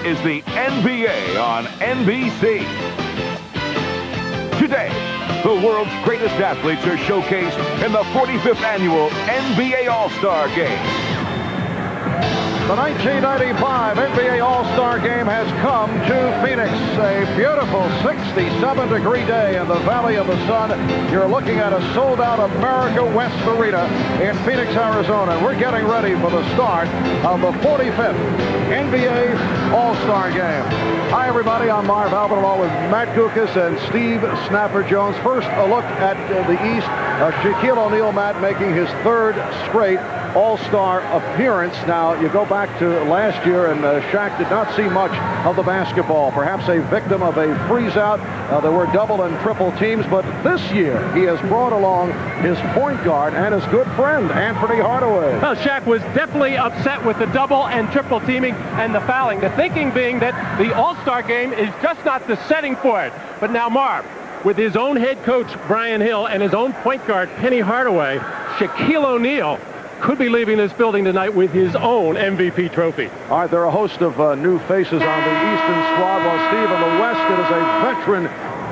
is the NBA on NBC. Today, the world's greatest athletes are showcased in the 45th annual NBA All-Star Game. The 1995 NBA All-Star Game has come to Phoenix. A beautiful 67-degree day in the Valley of the Sun. You're looking at a sold-out America West Arena in Phoenix, Arizona. And we're getting ready for the start of the 45th NBA All-Star Game. Hi, everybody. I'm Marv Albert, along with Matt Gukas and Steve Snapper Jones. First, a look at the East. Shaquille O'Neal, Matt, making his third straight All-Star appearance. Now, you go back to last year, and Shaq did not see much of the basketball. Perhaps a victim of a freeze-out. There were double and triple teams, but this year he has brought along his point guard and his good friend, Anthony Hardaway. Well, Shaq was definitely upset with the double and triple teaming and the fouling. The thinking being that the All-Star Game is just not the setting for it. But now, Marv, with his own head coach, Brian Hill, and his own point guard, Penny Hardaway, Shaquille O'Neal could be leaving this building tonight with his own MVP trophy. All right, there are a host of new faces on the Eastern squad, while Steve in the West, it is a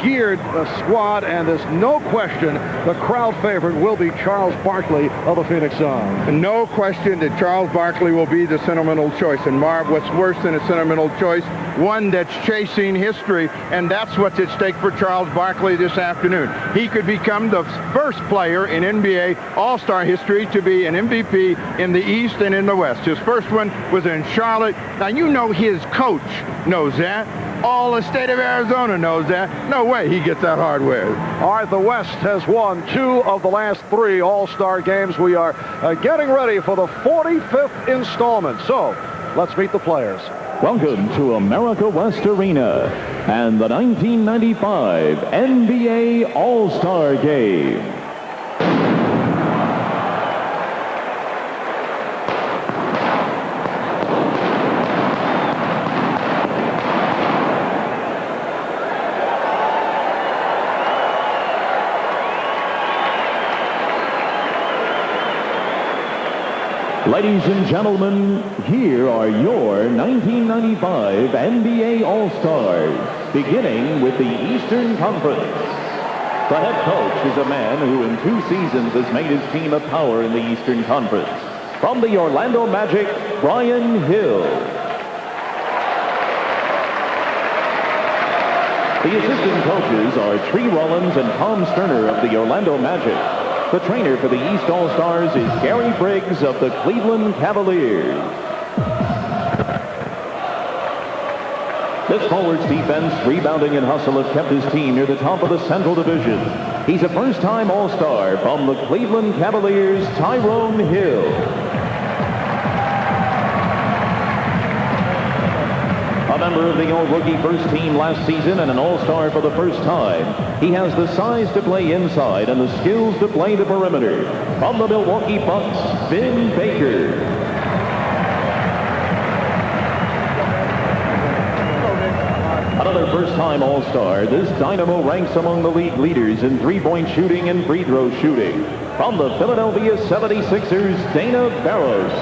veteran-geared squad, and there's no question the crowd favorite will be Charles Barkley of the Phoenix Suns. No question that Charles Barkley will be the sentimental choice. And Marv, what's worse than a sentimental choice? One that's chasing history, and that's what's at stake for Charles Barkley this afternoon. He could become the first player in NBA All-Star history to be an MVP in the East and in the West. His first one was in Charlotte. Now, you know his coach knows that. All the state of Arizona knows that. No way he gets that hardware. All right, the West has won 2 of the last 3 All-Star games. We are getting ready for the 45th installment. So, let's meet the players. Welcome to America West Arena and the 1995 NBA All-Star Game. Ladies and gentlemen, here are your 1995 NBA All-Stars, beginning with the Eastern Conference. The head coach is a man who in 2 seasons has made his team a power in the Eastern Conference. From the Orlando Magic, Brian Hill. The assistant coaches are Tree Rollins and Tom Sterner of the Orlando Magic. The trainer for the East All-Stars is Gary Briggs of the Cleveland Cavaliers. This forward's defense, rebounding and hustle have kept his team near the top of the Central Division. He's a first-time All-Star from the Cleveland Cavaliers, Tyrone Hill. A member of the All-Rookie first team last season and an All-Star for the first time. He has the size to play inside and the skills to play the perimeter. From the Milwaukee Bucks, Vin Baker. Another first-time All-Star, this Dynamo ranks among the league leaders in three-point shooting and free throw shooting. From the Philadelphia 76ers, Dana Barros.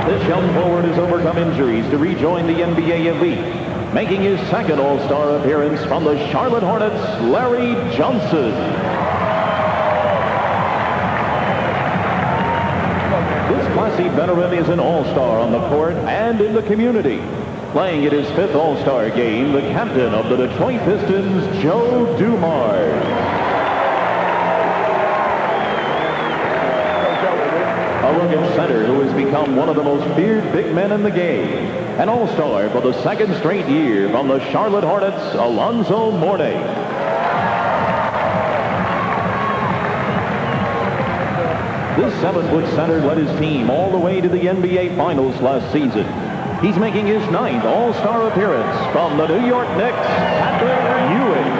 This young forward has overcome injuries to rejoin the NBA elite, making his second All-Star appearance from the Charlotte Hornets, Larry Johnson. This classy veteran is an All-Star on the court and in the community. Playing at his 5th All-Star game, the captain of the Detroit Pistons, Joe Dumars. A rugged center who has become one of the most feared big men in the game. An All-Star for the 2nd straight year from the Charlotte Hornets, Alonzo Mourning. This 7-foot center led his team all the way to the NBA Finals last season. He's making his 9th All-Star appearance from the New York Knicks, Patrick Ewing.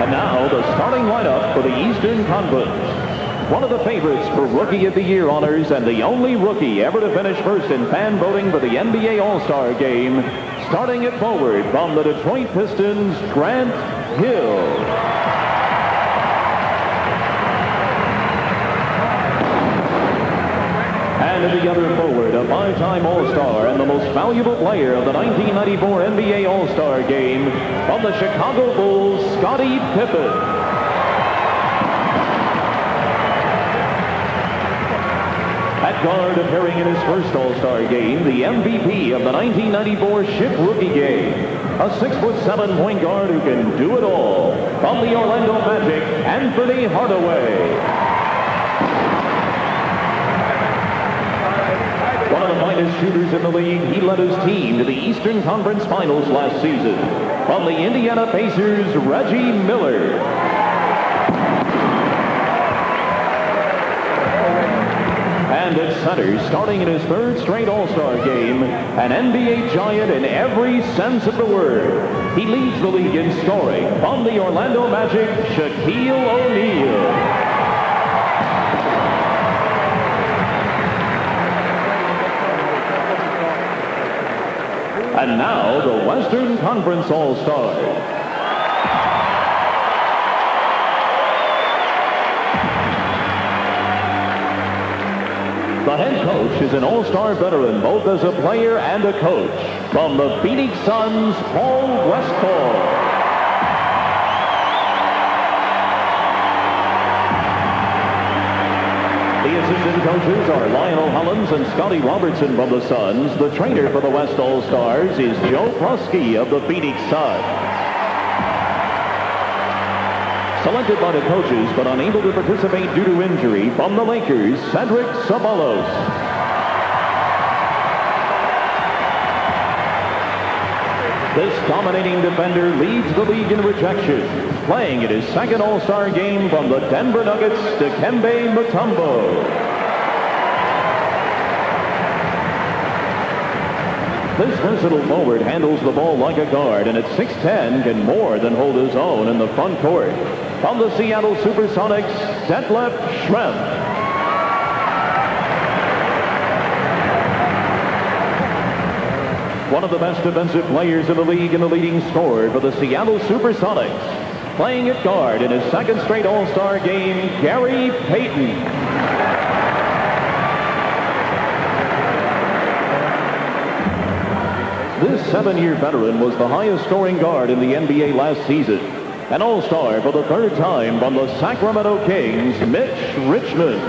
And now the starting lineup for the Eastern Conference. One of the favorites for Rookie of the Year honors and the only rookie ever to finish first in fan voting for the NBA All-Star Game. Starting at forward from the Detroit Pistons, Grant Hill. And at the other forward, a five-time All-Star and the most valuable player of the 1994 NBA All-Star Game from the Chicago Bulls, Scottie Pippen. At guard, appearing in his first All-Star game, the MVP of the 1994 Ship Rookie Game. A 6'7" point guard who can do it all. From the Orlando Magic, Anthony Hardaway. One of the finest shooters in the league, he led his team to the Eastern Conference Finals last season. From the Indiana Pacers, Reggie Miller. And at center, starting in his third straight All-Star game, an NBA giant in every sense of the word. He leads the league in scoring. From the Orlando Magic, Shaquille O'Neal. And now, the Western Conference All-Stars. The head coach is an All-Star veteran, both as a player and a coach. From the Phoenix Suns, Paul Westphal. The assistant coaches are Lionel Hollins and Scotty Robertson from the Suns. The trainer for the West All-Stars is Joe Prusky of the Phoenix Suns. Selected by the coaches, but unable to participate due to injury, from the Lakers, Cedric Ceballos. This dominating defender leads the league in rejections, playing in his second All-Star game from the Denver Nuggets, Dikembe Mutombo. This versatile forward handles the ball like a guard, and at 6'10", can more than hold his own in the front court. From the Seattle Supersonics, Detlef Schrempf. One of the best defensive players in the league and the leading scorer for the Seattle Supersonics. Playing at guard in his second straight All-Star game, Gary Payton. This 7-year veteran was the highest scoring guard in the NBA last season. An All-Star for the third time from the Sacramento Kings, Mitch Richmond.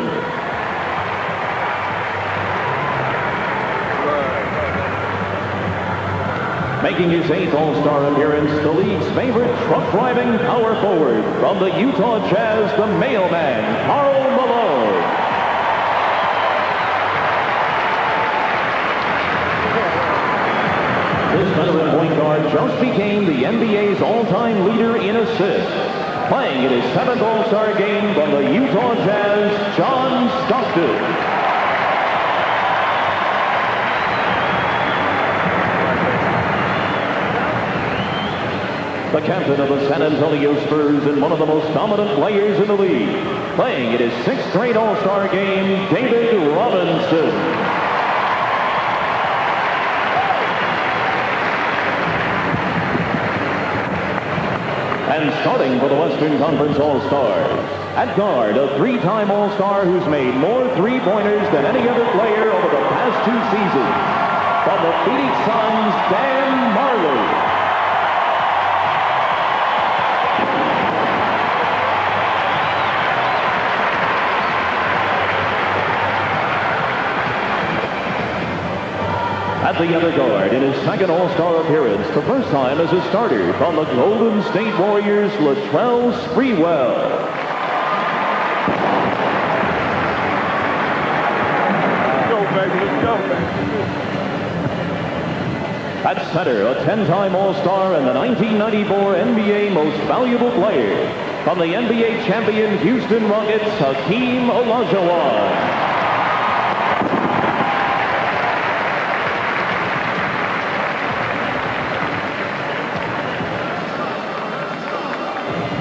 Making his 8th All-Star appearance, the league's favorite truck-driving power forward from the Utah Jazz, the mailman, Karl Malone. This veteran point guard just became the NBA's all-time leader in assists, playing in his 7th All-Star game from the Utah Jazz, John Stockton. The captain of the San Antonio Spurs and one of the most dominant players in the league, playing in his 6th straight All-Star game, David Robinson. And starting for the Western Conference All-Stars, at guard, a 3-time All-Star who's made more three-pointers than any other player over the past 2 seasons. From the Phoenix Suns, Dan Marley. At the other guard, in his second All-Star appearance, the first time as a starter, from the Golden State Warriors, Latrell Sprewell. Let's go, baby. Let's go, baby. At center, a 10-time All-Star and the 1994 NBA Most Valuable Player. From the NBA champion Houston Rockets, Hakeem Olajuwon.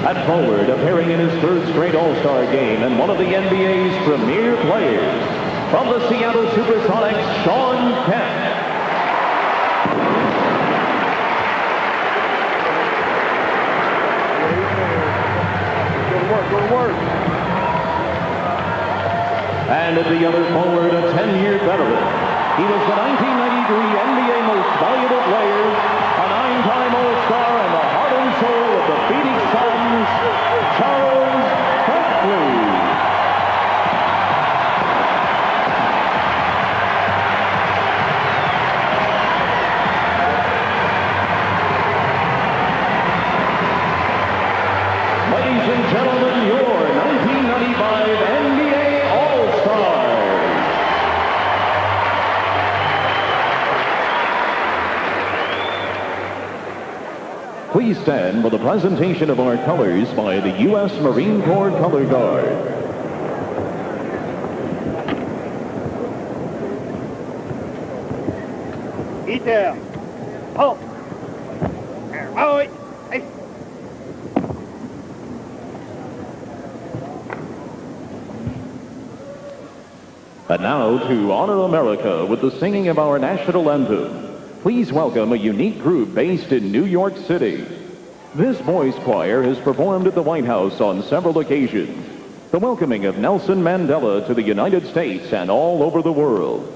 At forward, appearing in his 3rd straight All-Star game and one of the NBA's premier players. From the Seattle Supersonics, Shawn Kemp. Go to work. And at the other forward, a 10-year veteran. He was the 1993 NBA Most Valuable Player, a 9-time All-Star, and the heart and soul of the Phoenix Suns, Charles Barkley. Ladies and gentlemen, your 1995 NBA All-Stars. Please stand for the presentation of our colors by the U.S. Marine Corps Color Guard. Detail. Halt. Oh, wait. Hey. And now to honor America with the singing of our national anthem. Please welcome a unique group based in New York City. This boys' choir has performed at the White House on several occasions. The welcoming of Nelson Mandela to the United States and all over the world.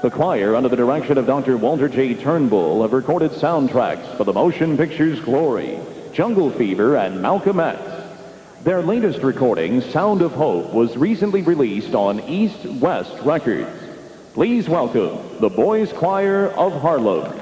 The choir, under the direction of Dr. Walter J. Turnbull, have recorded soundtracks for the motion pictures Glory, Jungle Fever, and Malcolm X. Their latest recording, Sound of Hope, was recently released on East West Records. Please welcome the Boys Choir of Harlem.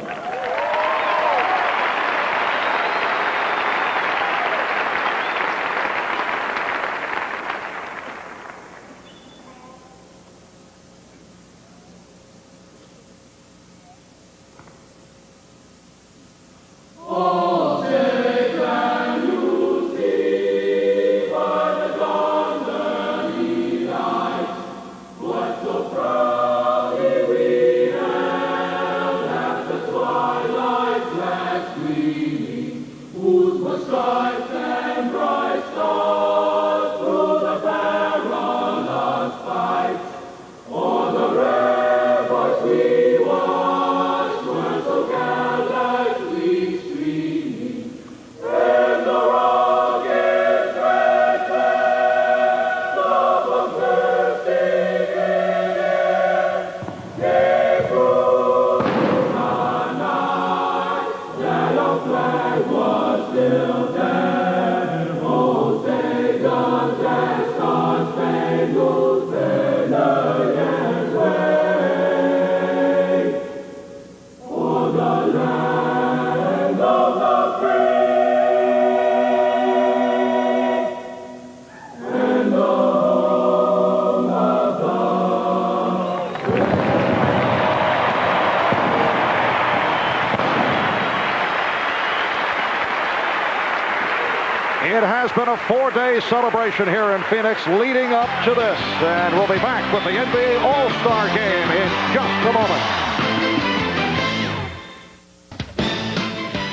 It has been a 4-day celebration here in Phoenix leading up to this. And we'll be back with the NBA All-Star Game in just a moment.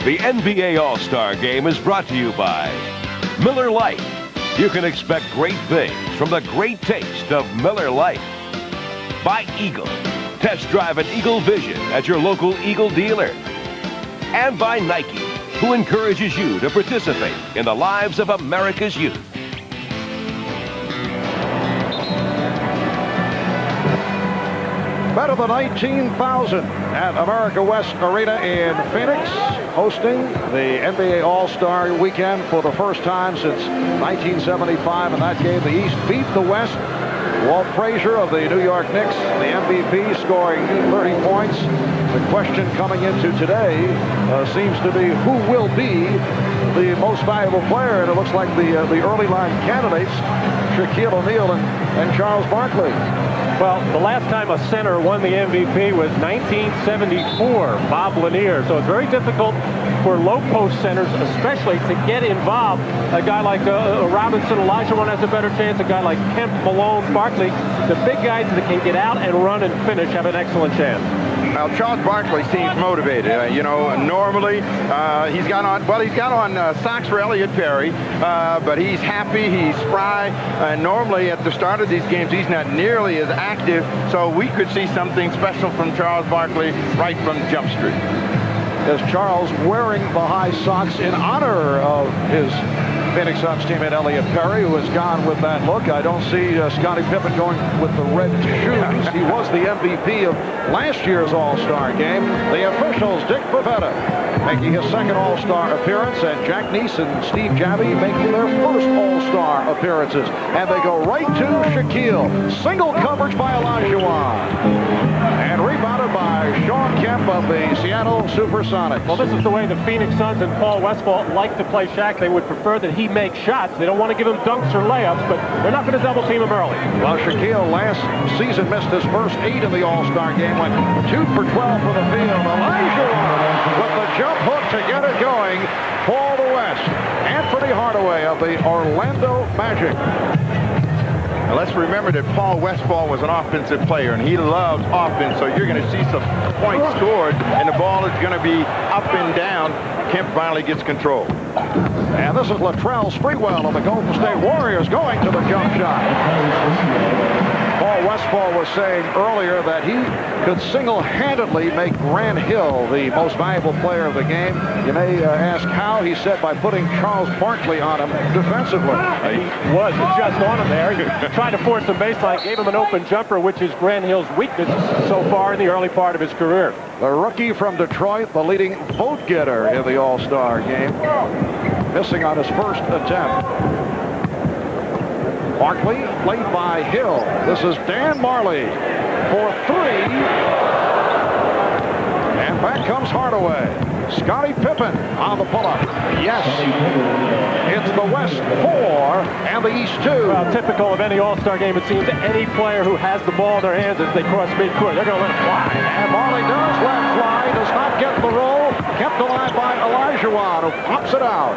The NBA All-Star Game is brought to you by Miller Lite. You can expect great things from the great taste of Miller Lite. By Eagle. Test drive an Eagle Vision at your local Eagle dealer. And by Nike, who encourages you to participate in the lives of America's youth. Better than 19,000 at America West Arena in Phoenix, hosting the NBA All-Star Weekend for the first time since 1975. In that game, the East beat the West. Walt Frazier of the New York Knicks, the MVP, scoring 30 points. The question coming into today seems to be who will be the most valuable player, and it looks like the early line candidates, Shaquille O'Neal and Charles Barkley. Well, the last time a center won the MVP was 1974, Bob Lanier. So it's very difficult for low post centers, especially to get involved. A guy like Robinson, Olajuwon has a better chance. A guy like Kemp, Malone, Barkley, the big guys that can get out and run and finish have an excellent chance. Now, Charles Barkley seems motivated. Normally he's got on socks for Elliott Perry, but he's happy, he's spry. Normally at the start of these games, he's not nearly as active, so we could see something special from Charles Barkley right from Jump Street. Is Charles wearing the high socks in honor of his Phoenix Suns teammate Elliot Perry, who has gone with that look. I don't see Scottie Pippen going with the red shoes. He was the MVP of last year's All-Star game. The officials, Dick Bavetta, making his second All-Star appearance, and Jack Neese and Steve Javie making their first All-Star appearances. And they go right to Shaquille. Single coverage by Olajuwon. And rebounded by Sean Kemp of the Seattle Supersonics. Well, this is the way the Phoenix Suns and Paul Westphal like to play Shaq. They would prefer that he make shots. They don't want to give him dunks or layups, but they're not going to double team him early. Well, Shaquille last season missed his first 8 in the All-Star game, went 2 for 12 from the field. Olajuwon with the jump hook to get it going. Paul the West. Anthony Hardaway of the Orlando Magic. Now let's remember that Paul Westphal was an offensive player, and he loves offense, so you're going to see some points scored, and the ball is going to be up and down. Kemp finally gets control. And this is Latrell Sprewell of the Golden State Warriors going to the jump shot. Paul Westphal was saying earlier that he could single-handedly make Grant Hill the most valuable player of the game. You may ask how. He said by putting Charles Barkley on him defensively. He was just on him there. He tried to force some baseline, gave him an open jumper, which is Grant Hill's weakness so far in the early part of his career. The rookie from Detroit, the leading vote getter in the All-Star game, missing on his first attempt. Barkley played by Hill. This is Dan Marley for 3. And back comes Hardaway. Scottie Pippen on the pull-up. Yes. It's the West 4 and the East 2. Well, typical of any All-Star game, it seems, any player who has the ball in their hands as they cross midcourt, they're going to let it fly. And Marley does let fly, does not get the roll. Kept alive by Olajuwon, who pops it out.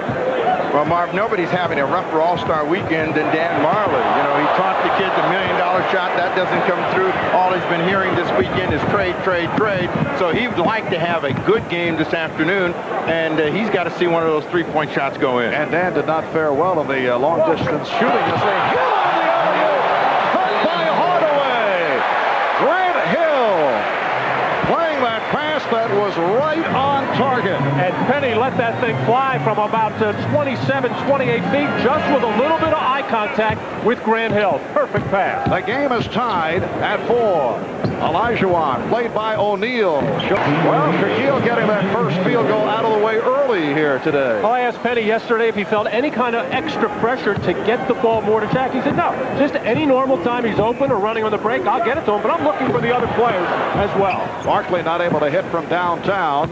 Well, Marv, nobody's having a rougher All-Star weekend than Dan Marley. You know, he taught the kids $1 million shot. That doesn't come through. All he's been hearing this weekend is trade, trade, trade. So he would like to have a good game this afternoon, and he's got to see one of those three-point shots go in. And Dan did not fare well in the long-distance shooting. As they hit on the alley-oop, cut by Hardaway. Grant Hill playing that pass that was right on target. And Penny let that thing fly from about 27, 28 feet, just with a little bit of eye contact with Grant Hill. Perfect pass. The game is tied at 4. Olajuwon, played by O'Neal. Well, Shaquille getting that first field goal out of the way early here today. Well, I asked Penny yesterday if he felt any kind of extra pressure to get the ball more to Shaq. He said, no, just any normal time he's open or running on the break, I'll get it to him, but I'm looking for the other players as well. Barkley not able to hit from downtown.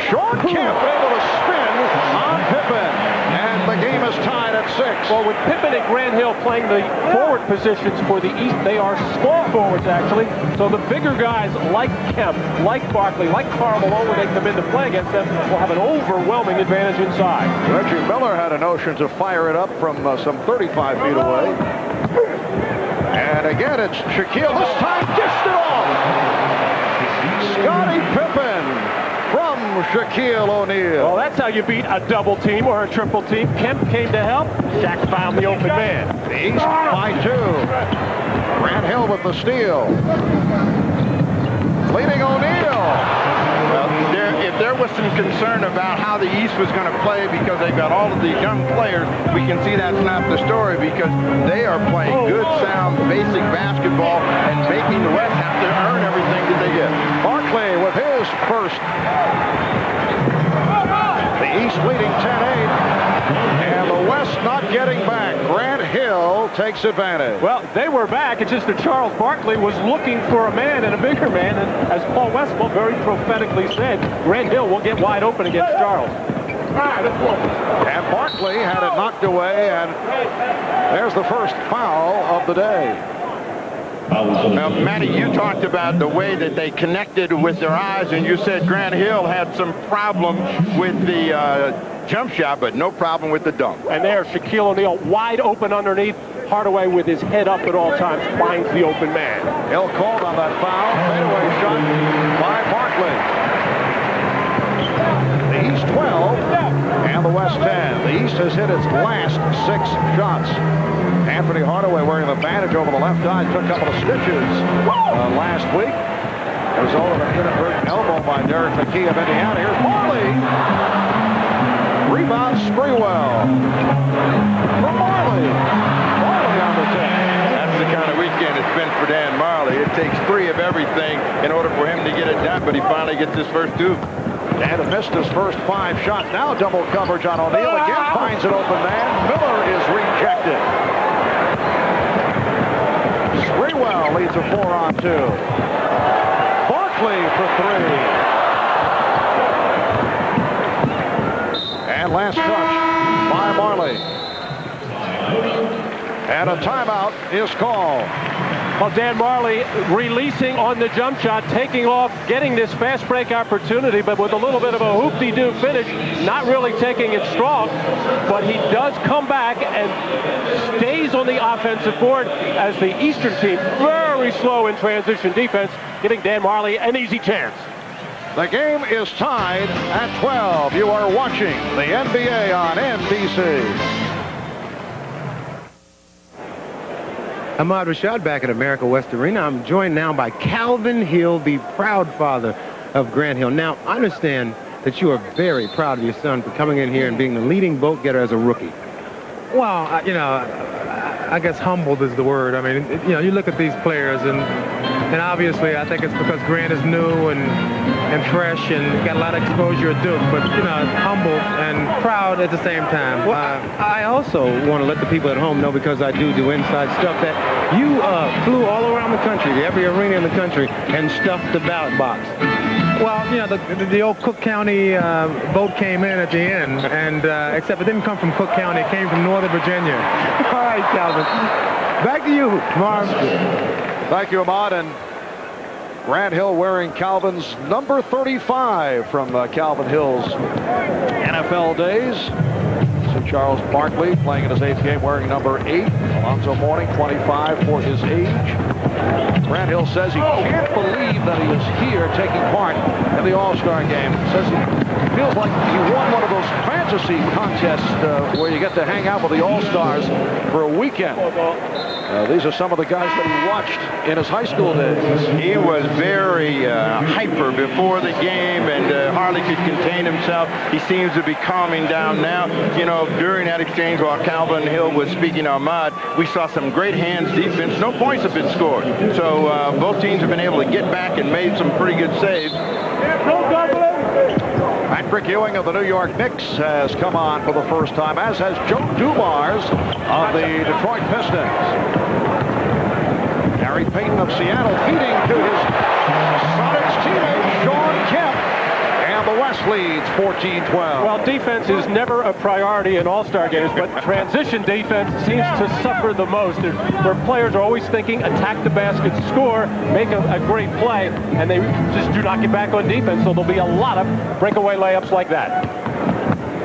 Sean Kemp able to spin on Pippen, and the game is tied at 6. Well, with Pippen and Grant Hill playing the forward positions for the East, they are small forwards, actually. So the bigger guys like Kemp, like Barkley, like Karl Malone, when they come in to play against them, will have an overwhelming advantage inside. Reggie Miller had a notion to fire it up from some 35 feet away. And again, it's Shaquille. This time, dished it off. Scottie Pippen from Shaquille O'Neal. Well, that's how you beat a double team or a triple team. Kemp came to help. Shaq found the open man. The East by 2. Grant Hill with the steal. Leading O'Neal. Well, if there was some concern about how the East was going to play because they've got all of the young players, we can see that's not the story because they are playing good, sound, basic basketball and making the West have to earn everything that they get. Barkley with his first. The East leading 10-8. And the West not getting back. Grant Hill takes advantage. Well, they were back. It's just that Charles Barkley was looking for a man and a bigger man. And as Paul Westphal very prophetically said, Grant Hill will get wide open against Charles. And Barkley had it knocked away, and there's the first foul of the day. Now, Matty, you talked about the way that they connected with their eyes, and you said Grant Hill had some problem with the jump shot, but no problem with the dunk. And there's Shaquille O'Neal wide open underneath. Hardaway with his head up at all times finds the open man. Hill called on that foul. Fadeaway shot by Barkley. The East 12 and the West 10. The East has hit its last 6 shots. Anthony Hardaway wearing the bandage over the left eye. Took a couple of stitches last week. Result of an inadvertent elbow by Derek McKee of Indiana. Here's Marley. Rebound, Sprewell. For Marley. Marley on the 10. That's the kind of weekend it's been for Dan Marley. It takes 3 of everything in order for him to get it done, but he finally gets his first 2. And missed his first 5 shots. Now double coverage on O'Neal. Again finds an open man. Miller is rejected. Sprewell leads a 4-on-2. Barkley for 3. And last touch by Marley. And a timeout is called. Well, Dan Marley releasing on the jump shot, taking off, getting this fast break opportunity, but with a little bit of a hoop-de-doo finish, not really taking it strong, but he does come back and stays on the offensive board as the Eastern team, very slow in transition defense, giving Dan Marley an easy chance. The game is tied at 12. You are watching the NBA on NBC. Ahmad Rashad back at America West Arena. I'm joined now by Calvin Hill, the proud father of Grant Hill. Now, I understand that you are very proud of your son for coming in here and being the leading vote getter as a rookie. Well, you know, I guess humbled is the word. I mean, you know, you look at these players, and obviously I think it's because Grant is new and fresh and got a lot of exposure at Duke, but, you know, humbled and proud at the same time. Well, I also want to let the people at home know, because I do inside stuff, that you flew all around the country, to every arena in the country, and stuffed the ballot box. Well, you know, the old Cook County vote came in at the end, and except it didn't come from Cook County, it came from Northern Virginia. All right, Calvin. Back to you, Marv. Thank you, Ahmad. And Grant Hill wearing Calvin's number 35 from Calvin Hill's NFL days. St. Charles Barkley playing in his 8th game wearing number 8. Alonzo Mourning, 25 for his age. Grant Hill says he can't believe that he is here taking part in the All-Star game. Says he feels like he won one of those fantasy contests where you get to hang out with the All-Stars for a weekend. These are some of the guys that he watched in his high school days. He was very hyper before the game and hardly could contain himself. He seems to be calming down now. You know, during that exchange while Calvin Hill was speaking to Ahmad, we saw some great hands defense. No points have been scored. So both teams have been able to get back and made some pretty good saves. Patrick Ewing of the New York Knicks has come on for the first time, as has Joe Dumars of the Detroit Pistons. Gary Payton of Seattle feeding to his Sonics teammate Sean Kemp. And the West leads 14-12. Well, defense is never a priority in All-Star games, but transition defense seems to suffer the most. Where players are always thinking, attack the basket, score, make a great play, and they just do not get back on defense, so there'll be a lot of breakaway layups like that.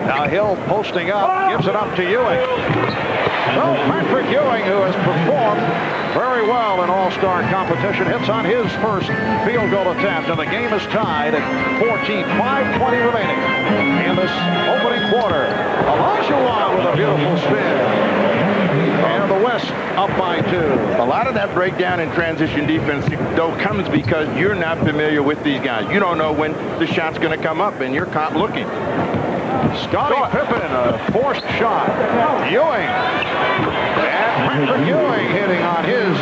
Now Hill posting up, gives it up to Ewing. So Patrick Ewing, who has performed very well in All-Star competition, hits on his first field goal attempt, and the game is tied at 14, 5:20 remaining in this opening quarter. Elijah with a beautiful spin. And the West up by 2. A lot of that breakdown in transition defense, though, comes because you're not familiar with these guys. You don't know when the shot's going to come up, and you're caught looking. Scottie Pippen, a forced shot. Ewing. And Patrick Ewing hitting on his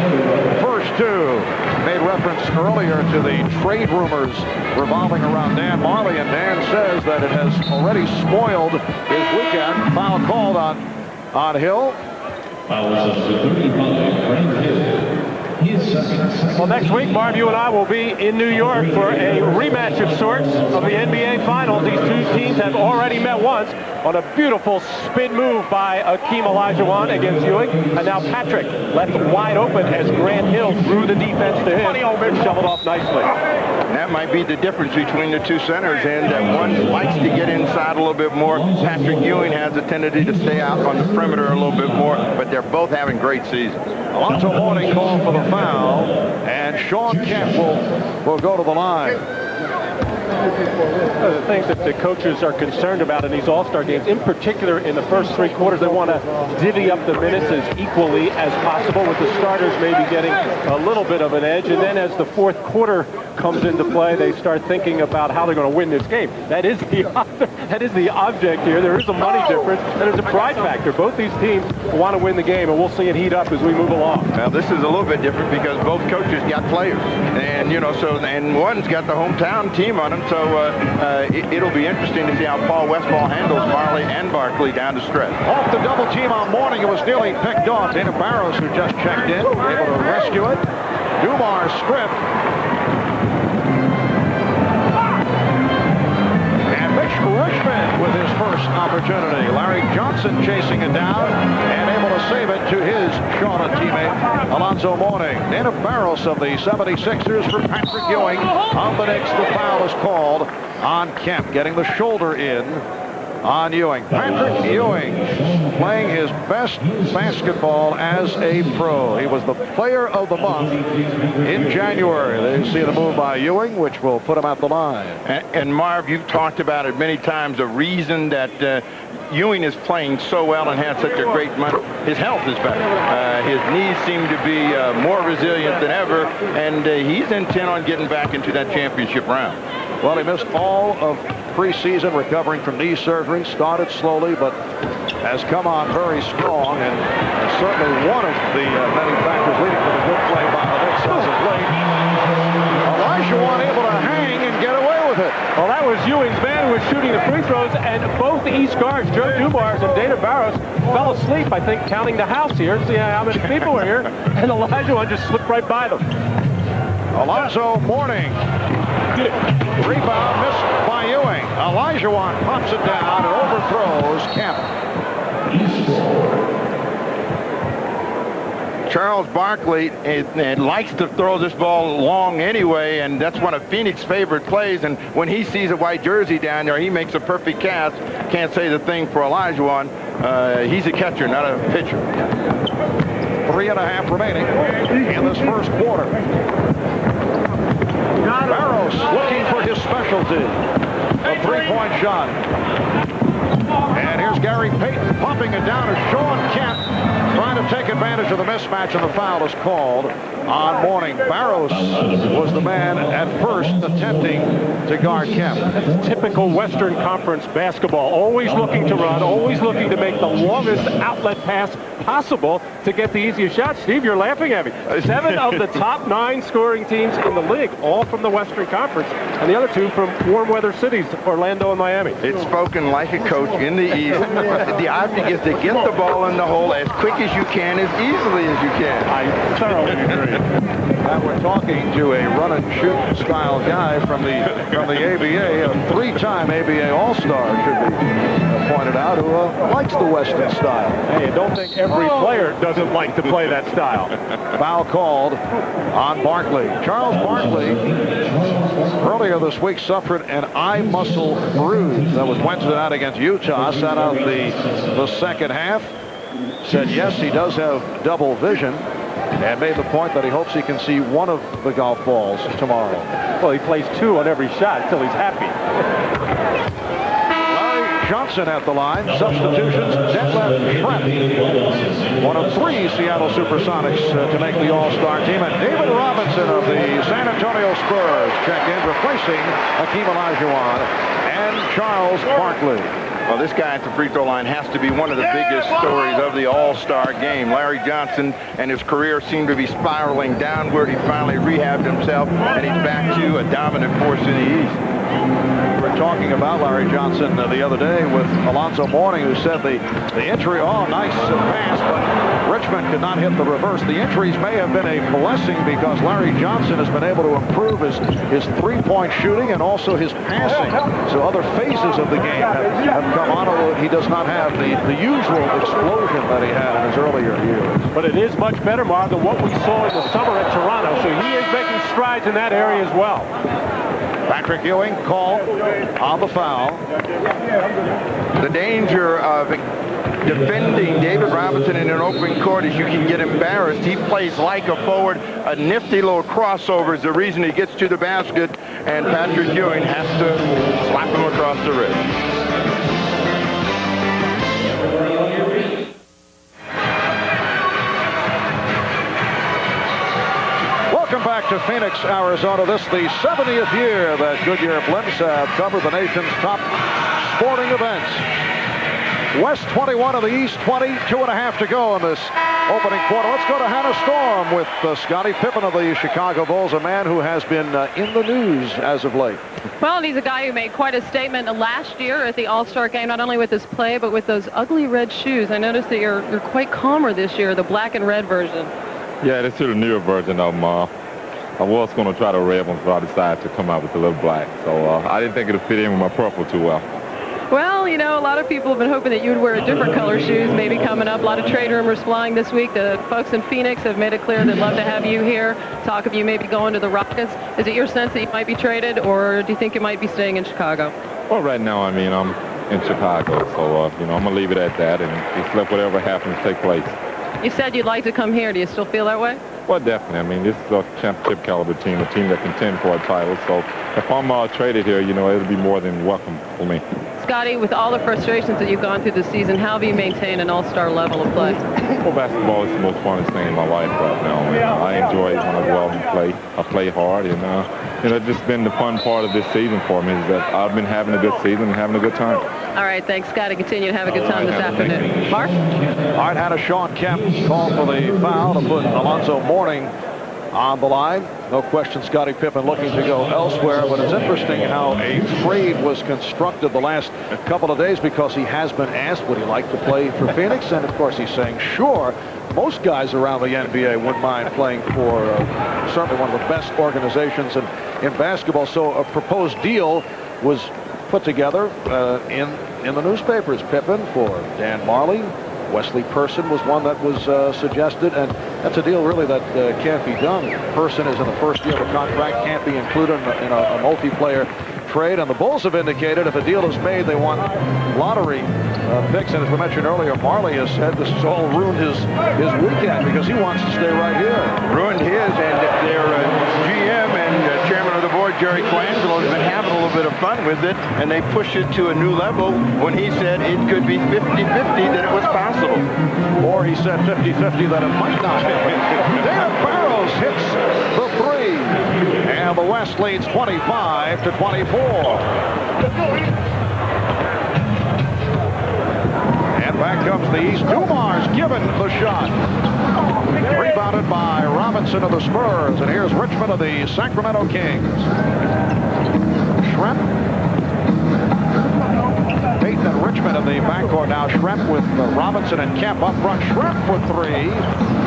first 2. Made reference earlier to the trade rumors revolving around Dan Marley, and Dan says that it has already spoiled his weekend. Foul called on Hill. Foul substitute 35, Grant Hill. Well, next week, Marv, you and I will be in New York for a rematch of sorts of the NBA Finals. These two teams have already met once on a beautiful spin move by Akeem Olajuwon against Ewing. And now Patrick left wide open as Grant Hill threw the defense to him and shoveled off nicely. That might be the difference between the two centers, and that one likes to get inside a little bit more. Patrick Ewing has a tendency to stay out on the perimeter a little bit more, but they're both having great seasons. Alonzo Mourning called for the foul, and Sean Kemp will go to the line. One of the things that the coaches are concerned about in these All-Star games, in particular in the first 3 quarters, they want to divvy up the minutes as equally as possible, with the starters maybe getting a little bit of an edge. And then as the fourth quarter comes into play. They start thinking about how they're going to win this game. That is the object here. There is a money difference, and there's a pride factor. Both these teams want to win the game, and we'll see it heat up as we move along. Now, this is a little bit different because both coaches got players, and and one's got the hometown team on him, so it'll be interesting to see how Paul Westphal handles Marley and Barkley down to stretch. Off the double team on Morning, it was nearly picked off. Dana Barrows, who just checked in, able to rescue it. Dumar's script. And Mitch Richmond with his first opportunity. Larry Johnson chasing it down and able to save it to his Shawnee teammate, Alonzo Mourning. Dana Barrows of the 76ers for Patrick Ewing. On the Knicks, the foul is called on Kemp, getting the shoulder in on Ewing. Patrick Ewing playing his best basketball as a pro. He was the player of the month in January. They see the move by Ewing, which will put him at the line. And Marv, you've talked about it many times. The reason that Ewing is playing so well and had such a great month, his health is better. His knees seem to be more resilient than ever, and he's intent on getting back into that championship round. Well, he missed all of preseason recovering from knee surgery. Started slowly, but has come on very strong, and certainly one of the many factors leading to the good play by the Knicks as of late. Olajuwon able to hang and get away with it. Well, that was Ewing's man who was shooting the free throws, and both East guards, Joe Dumars and Dana Barrows, fell asleep, I think, counting the house here, see how many people were here, and Olajuwon just slipped right by them. Alonzo Mourning. Rebound missed by Ewing. Olajuwon pops it down and overthrows Kemp. Charles Barkley likes to throw this ball long anyway, and that's one of Phoenix's favorite plays. And when he sees a white jersey down there, he makes a perfect catch. Can't say the thing for Olajuwon. He's a catcher, not a pitcher. 3.5 remaining in this first quarter. Barrows looking for his specialty. A three-point shot. And here's Gary Payton pumping it down to Sean Kemp, trying to take advantage of the mismatch, and the foul is called on Mourning. Barrows was the man at first attempting to guard Kemp. That's typical Western Conference basketball. Always looking to run, always looking to make the longest outlet pass possible to get the easiest shot. Steve, you're laughing at me. 7 of the top 9 scoring teams in the league, all from the Western Conference, and the other 2 from warm weather cities, Orlando and Miami. It's spoken like a coach in the East. The object is to get the ball in the hole as quick as you can, as easily as you can. I thoroughly agree. Now we're talking to a run-and-shoot style guy from the ABA, a 3-time ABA All-Star, should be pointed out, who likes the Western style. Hey, don't think every player doesn't like to play that style. Foul called on Barkley. Charles Barkley earlier this week suffered an eye muscle bruise. That was Wednesday night against Utah. Sat out the second half. Said yes, he does have double vision, and made the point that he hopes he can see one of the golf balls tomorrow. Well, he plays 2 on every shot until he's happy. Larry Johnson at the line. Substitutions, Detlef Schrempf, one of 3 Seattle Supersonics to make the All-Star team. And David Robinson of the San Antonio Spurs check in, replacing Hakeem Olajuwon and Charles Barkley. Well, this guy at the free throw line has to be one of the biggest stories of the All-Star game. Larry Johnson and his career seemed to be spiraling downward. He finally rehabbed himself, and he's back to a dominant force in the East. We were talking about Larry Johnson the other day with Alonzo Mourning, who said the injury, nice pass, but Richmond could not hit the reverse. The injuries may have been a blessing because Larry Johnson has been able to improve his three-point shooting and also his passing. So other phases of the game have come on, although he does not have the usual explosion that he had in his earlier years. But it is much better, Mark, than what we saw in the summer at Toronto. So he is making strides in that area as well. Patrick Ewing called on the foul. The danger of defending David Robinson in an open court is you can get embarrassed. He plays like a forward. A nifty little crossover is the reason he gets to the basket, and Patrick Ewing has to slap him across the wrist. Welcome back to Phoenix, Arizona. This is the 70th year that Goodyear blimps have covered the nation's top sporting events. West 21 of the East 20, 2.5 to go in this opening quarter. Let's go to Hannah Storm with Scottie Pippen of the Chicago Bulls, a man who has been in the news as of late. Well, and he's a guy who made quite a statement last year at the All-Star game, not only with his play, but with those ugly red shoes. I noticed that you're quite calmer this year, the black and red version. Yeah, this is the newer version of them. I was going to try the red ones, but I decided to come out with a little black. So I didn't think it would fit in with my purple too well. Well, you know, a lot of people have been hoping that you'd wear a different color shoes maybe coming up. A lot of trade rumors flying this week. The folks in Phoenix have made it clear they'd love to have you here. Talk of you maybe going to the Rockets. Is it your sense that you might be traded, or do you think you might be staying in Chicago? Well, right now, I mean, I'm in Chicago, so, you know, I'm going to leave it at that and just let whatever happens take place. You said you'd like to come here. Do you still feel that way? Well, definitely. I mean, this is a championship caliber team, a team that contend for a title. So if I'm traded here, you know, it'll be more than welcome for me. Scotty, with all the frustrations that you've gone through this season, how have you maintained an all-star level of play? Well, basketball is the most funnest thing in my life right now. And I enjoy it when I go out and play. I play hard, and you know, it's just been the fun part of this season for me is that I've been having a good season and having a good time. All right, thanks, Scotty. Continue to have a good time this afternoon. Mark? All right, Hannah, Sean Kemp called for the foul to put Alonzo Mourning on the line. No question Scottie Pippen looking to go elsewhere, but it's interesting how a trade was constructed the last couple of days, because he has been asked would he like to play for Phoenix, and of course he's saying sure. Most guys around the NBA wouldn't mind playing for certainly one of the best organizations in basketball. So a proposed deal was put together in the newspapers. Pippen for Dan Marley. Wesley Person was one that was suggested, and that's a deal really that can't be done. Person is in the first year of a contract, can't be included in a multiplayer trade, and the Bulls have indicated if a deal is made, they want lottery picks. And as we mentioned earlier, Marley has said this has all ruined his weekend because he wants to stay right here. Ruined his, and their GM and chairman of the board, Jerry Colangelo, has been having a little bit of fun with it, and they pushed it to a new level when he said it could be 50-50 that it was possible. Or he said 50-50 that it might not happen. David Barrows hits the three, and the West leads 25-24. And back comes the East. Dumars given the shot. Rebounded by Robinson of the Spurs. And here's Richmond of the Sacramento Kings. Schrempp. Payton and Richmond in the backcourt now. Schrempp with Robinson and Kemp up front. Schrempp for three.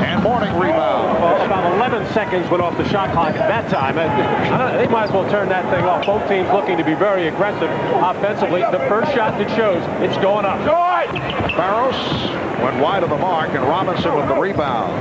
And Mourning rebound. Well, about 11 seconds went off the shot clock at that time. They might as well turn that thing off. Both teams looking to be very aggressive offensively. The first shot that shows it's going up. Barros went wide of the mark, and Robinson with the rebound.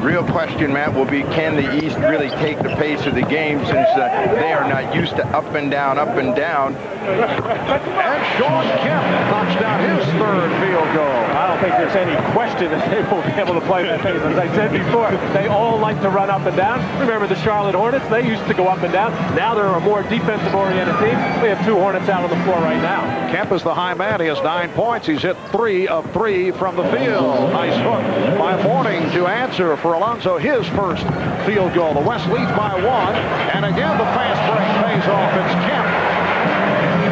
Real question, Matt, will be can the East really take the pace of the game since they are not used to up and down, up and down. And Sean Kemp knocks down his third field goal. I don't think there's any question that they will be able to play that pace. As I said before, they all like to run up and down. Remember the Charlotte Hornets? They used to go up and down. Now they're a more defensive-oriented team. We have two Hornets out on the floor right now. Kemp is the high man. He has 9 points. He's hit 3 of 3 from the field. Nice hook by Mourning to answer for Alonzo his first field goal. The West leads by 1. And again, the fast break pays off. It's Kemp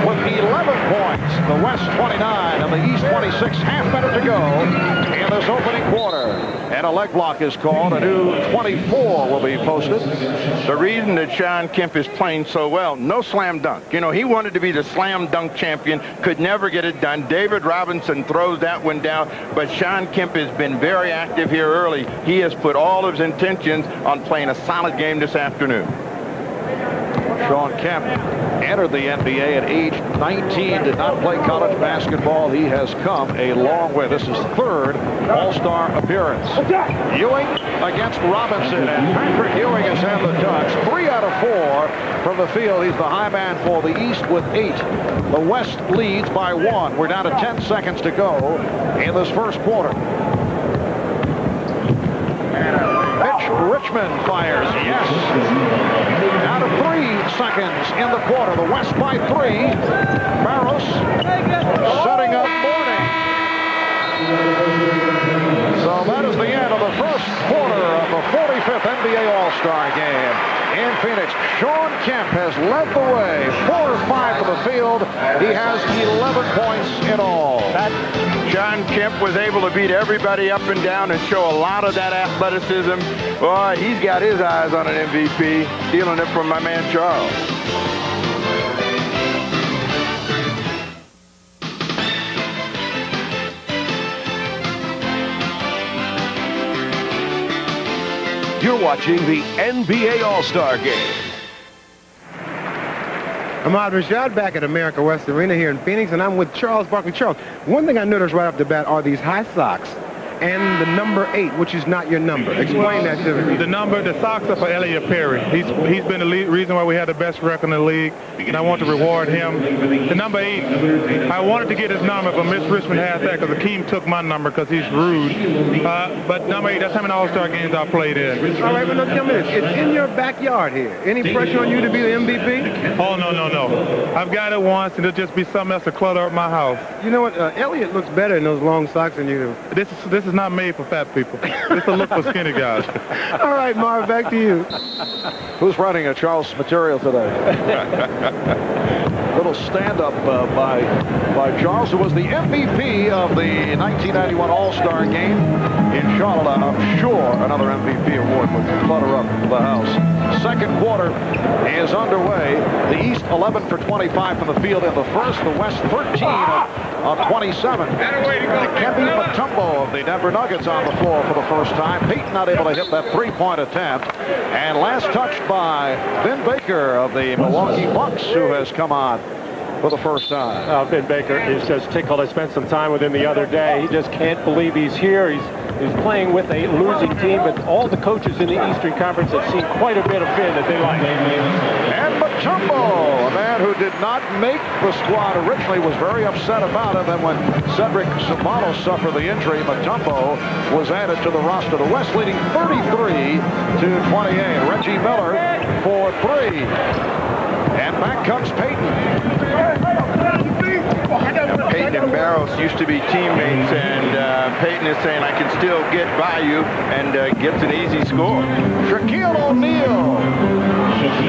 with 11 points. The West 29 and the East 26. Half minute to go in this opening quarter. And a leg block is called. A new 24 will be posted. The reason that Sean Kemp is playing so well, no slam dunk. You know, he wanted to be the slam dunk champion, could never get it done. David Robinson throws that one down, but Sean Kemp has been very active here early. He has put all of his intentions on playing a solid game this afternoon. Sean Kemp entered the NBA at age 19, did not play college basketball. He has come a long way. This is third All-Star appearance. Ewing against Robinson, and Patrick Ewing has had the touch. 3 out of 4 from the field. He's the high man for the East with 8. The West leads by 1. We're down to 10 seconds to go in this first quarter. Mitch Richmond fires. Yes. Out of 3 seconds in the quarter. The West by 3. Barros setting up Mourning. So that is the end of the first quarter of the 45th NBA All-Star Game in Phoenix. Shawn Kemp has led the way, 4 of 5 for the field. He has 11 points in all. Shawn Kemp was able to beat everybody up and down and show a lot of that athleticism. Boy, he's got his eyes on an MVP, stealing it from my man Charles. You're watching the NBA All-Star Game. I'm Ahmad Rashad back at America West Arena here in Phoenix, and I'm with Charles Barkley. Charles, one thing I noticed right off the bat are these high socks and the number 8, which is not your number. Explain that to me. The socks are for Elliot Perry. He's been the reason why we had the best record in the league, and I want to reward him. The number 8, I wanted to get his number, but Mitch Richmond has that because Akeem took my number because he's rude. But number 8, that's how many All-Star games I played in. All right, but now tell me this. It's in your backyard here. Any pressure on you to be the MVP? Oh, no. I've got it once, and it'll just be something else to clutter up my house. You know what? Elliot looks better in those long socks than you do. This is not made for fat people. This will look for skinny guys. All right, Marv, back to you. Who's writing a Charles material today? Little stand-up by Charles, who was the MVP of the 1991 All-Star Game in Charlotte. I'm sure another MVP award would clutter up the house. Second quarter is underway. The East 11 for 25 from the field in the first. The West 13 of 27. Kempe Mutombo of the Denver Nuggets on the floor for the first time. Peyton not able to hit that three-point attempt. And last touched by Vin Baker of the Milwaukee Bucks, who has come on for the first time. Vin Baker is just tickled. I spent some time with him the other day. He just can't believe he's here. He's playing with a losing team, but all the coaches in the Eastern Conference have seen quite a bit of Vin that they like. And Mutombo, a man who did not make the squad originally, was very upset about it. Then when Cedric Sabanos suffered the injury, Mutombo was added to the roster. The West leading 33 to 28. Reggie Miller for 3. And back comes Peyton. Peyton and Barros used to be teammates, and Peyton is saying, I can still get by you, and gets an easy score. Shaquille O'Neal.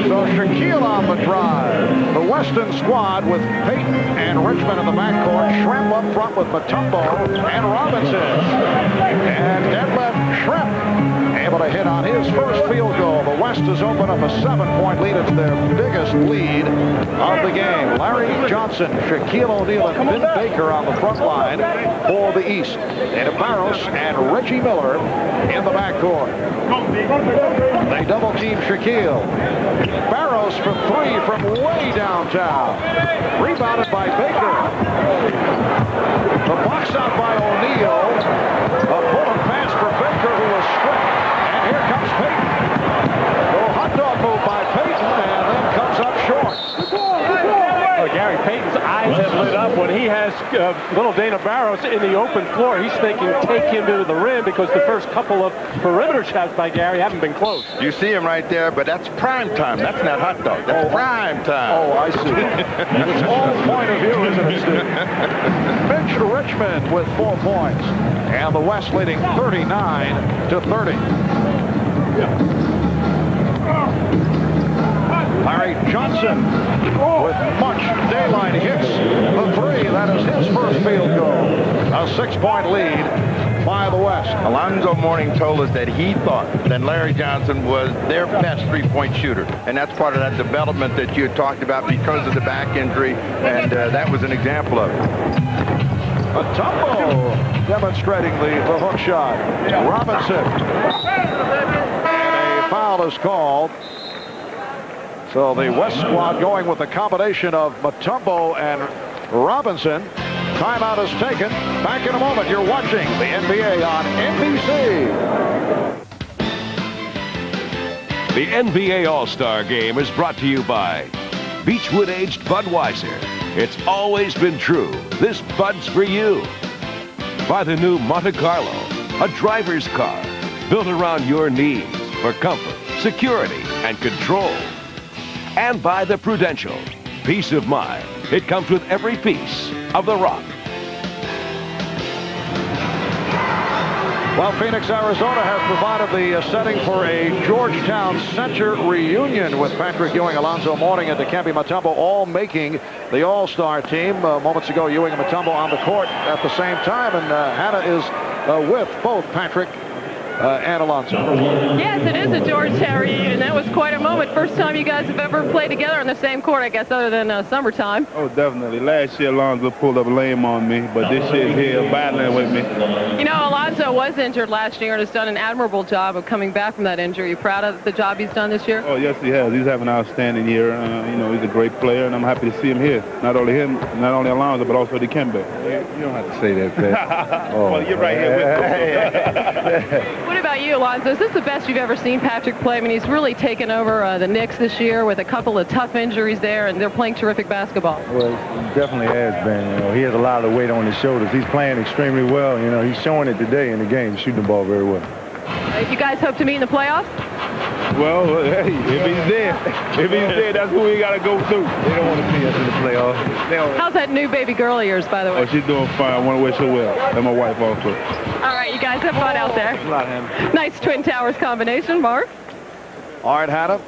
So Shaquille on the drive. The Western squad with Peyton and Richmond in the backcourt. Shrimp up front with Mutombo and Robinson. And Detlef Shrimp able to hit on his first field goal. The West has opened up a 7-point lead. It's their biggest lead of the game. Larry Johnson, Shaquille O'Neal, and Vin Baker on the front line for the East. And Barros and Reggie Miller in the backcourt. They double-team Shaquille. Barros for 3 from way downtown. Rebounded by Baker. The box out by O'Neal. A pull-and pass for Baker, who was stripped. And here comes Peyton. The hot dog move by Peyton, and then comes up short. Gary Payton's eyes have lit up when he has little Dana Barros in the open floor. He's thinking take him to the rim because the first couple of perimeter shots by Gary haven't been close. You see him right there, but that's prime time. That's not hot dog. That's prime time. Oh, I see. It's all point of view, isn't it, Steve? Mitch Richmond with 4 points. And the West leading 39 to 30. Larry Johnson with much daylight hits the 3. That is his first field goal. A 6-point lead by the West. Alonzo Mourning told us that he thought that Larry Johnson was their best three-point shooter. And that's part of that development that you had talked about because of the back injury. And that was an example of it. Mutombo demonstrating the hook shot. Robinson. And a foul is called. So the West squad going with a combination of Mutombo and Robinson. Timeout is taken. Back in a moment. You're watching the NBA on NBC. The NBA All-Star Game is brought to you by Beechwood Aged Budweiser. It's always been true. This Bud's for you. By the new Monte Carlo, a driver's car built around your needs for comfort, security, and control. And by the Prudential. Peace of mind. It comes with every piece of the rock. Well, Phoenix, Arizona has provided the setting for a Georgetown Center reunion with Patrick Ewing, Alonzo Mourning, and Dikembe Mutombo all making the All-Star team. Moments ago, Ewing and Mutombo on the court at the same time, and Hannah is with both Patrick and Alonzo. Yes, it is a Georgetown reunion. That was quite a moment. First time you guys have ever played together on the same court, I guess, other than summertime. Oh, definitely. Last year, Alonzo pulled up lame on me, but this year he's here battling with me. You know, Alonzo was injured last year and has done an admirable job of coming back from that injury. You proud of the job he's done this year? Oh, yes, he has. He's having an outstanding year. You know, he's a great player, and I'm happy to see him here. Not only Alonzo, but also Dikembe. You don't have to say that, Pat. Oh, well, you're right here with me. What about you, Alonzo? Is this the best you've ever seen Patrick play? I mean, he's really taken over the Knicks this year with a couple of tough injuries there, and they're playing terrific basketball. Well, it definitely has been. You know, he has a lot of weight on his shoulders. He's playing extremely well. You know, he's showing it today in the game, shooting the ball very well. You guys hope to meet in the playoffs? Well, hey, if he's there, that's who we got to go through. They don't want to see us in the playoffs. How's that new baby girl of yours, by the way? Oh, she's doing fine. I want to wish her well. And my wife also. All right, you guys have fun out there. Nice Twin Towers combination, Mark. All right, Hannah.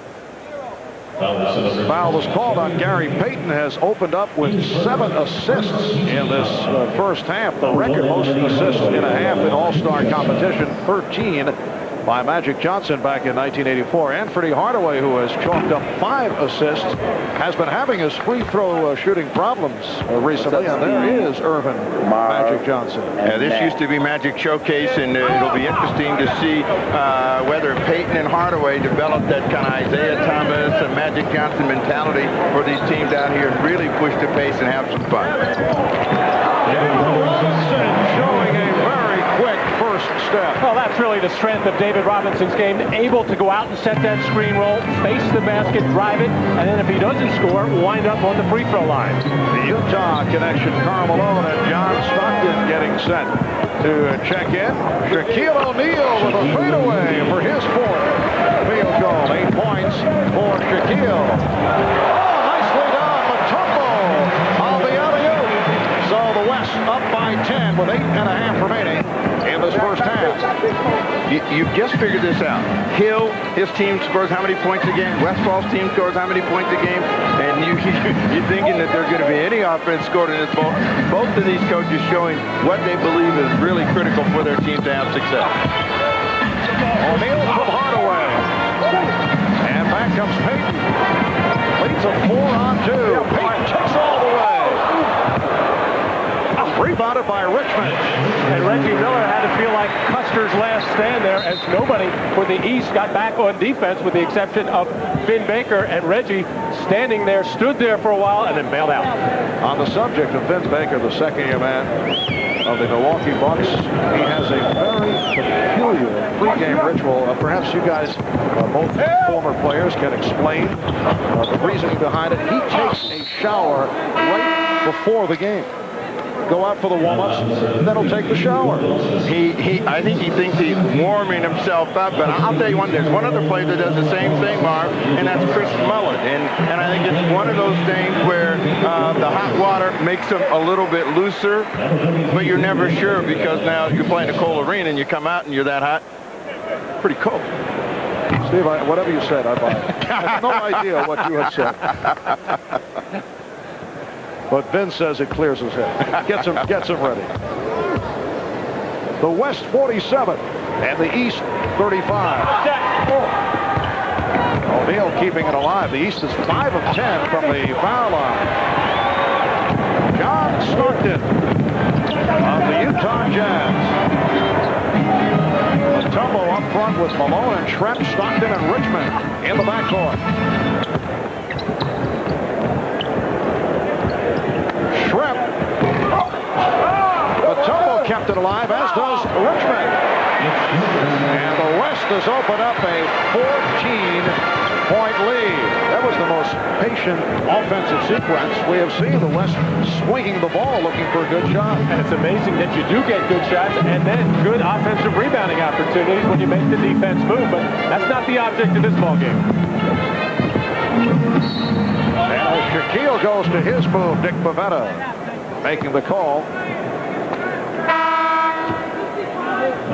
Foul was called on Gary Payton, has opened up with 7 assists in this first half. The record most assists in a half in All-Star competition, 13 by Magic Johnson back in 1984. Anthony Hardaway, who has chalked up 5 assists, has been having his free throw shooting problems recently, and there is Irvin Magic Johnson. Yeah, this used to be Magic Showcase, and it'll be interesting to see whether Payton and Hardaway develop that kind of Isaiah Thomas and Magic Johnson mentality for these teams out here and really push the pace and have some fun. Showing a very quick first step. Well, that's really the strength of David Robinson's game, able to go out and set that screen roll, face the basket, drive it, and then if he doesn't score, wind up on the free throw line. The Utah connection, Karl Malone and John Stockton getting set to check in. Shaquille O'Neal with a fadeaway for his 4th field goal. 8 points for Shaquille. Oh, nicely done, Mutombo on the alley-oop. So the West up by 10 with 8.5 remaining in this first half. You've just figured this out. Hill, his team scores how many points a game? Westfall's team scores how many points a game? And you're thinking that there's going to be any offense scored in this ball. Both of these coaches showing what they believe is really critical for their team to have success. O'Neal from Hardaway. And back comes Payton. Leads a 4-on-2. Payton takes all the way. Rebounded by Richmond. And Reggie Miller had to feel like Custer's last stand there, as nobody for the East got back on defense with the exception of Vin Baker, and Reggie standing there, stood there for a while and then bailed out. On the subject of Vin Baker, the second-year man of the Milwaukee Bucks, he has a very peculiar pregame ritual. Perhaps you guys, both former players, can explain the reasoning behind it. He takes a shower right before the game. Go out for the warm-ups, and then he'll take the shower. I think he thinks he's warming himself up, but I'll tell you one, there's one other player that does the same thing, Marv, and that's Chris Mullin. And I think it's one of those things where the hot water makes him a little bit looser, but you're never sure because now you're playing a cold arena and you come out and you're that hot. Pretty cold. Steve, whatever you said, I have no idea what you had said. But Vince says it clears his head. Gets him ready. The West 47 and the East 35. O'Neal keeping it alive. The East is 5 of 10 from the foul line. John Stockton of the Utah Jazz. Mutombo up front with Malone and Trent, Stockton and Richmond in the backcourt. Shrimp. Mutombo kept it alive, as does Richmond. And the West has opened up a 14-point lead. That was the most patient offensive sequence we have seen. The West swinging the ball, looking for a good shot. And it's amazing that you do get good shots and then good offensive rebounding opportunities when you make the defense move. But that's not the object of this ballgame. And Shaquille goes to his move. Dick Bavetta making the call.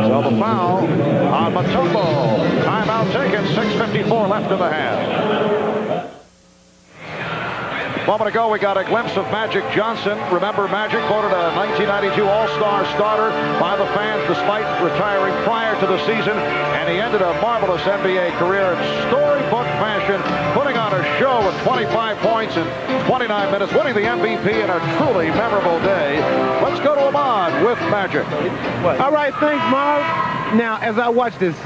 So the foul on Mutombo. Timeout taken, 6:54 left in the half. A moment ago, we got a glimpse of Magic Johnson. Remember, Magic voted a 1992 All-Star starter by the fans despite retiring prior to the season, and he ended a marvelous NBA career in storybook fashion, putting on a show with 25 points in 29 minutes, winning the MVP in a truly memorable day. Let's go to Ahmad with Magic. All right, thanks, Marv. Now, as I watch this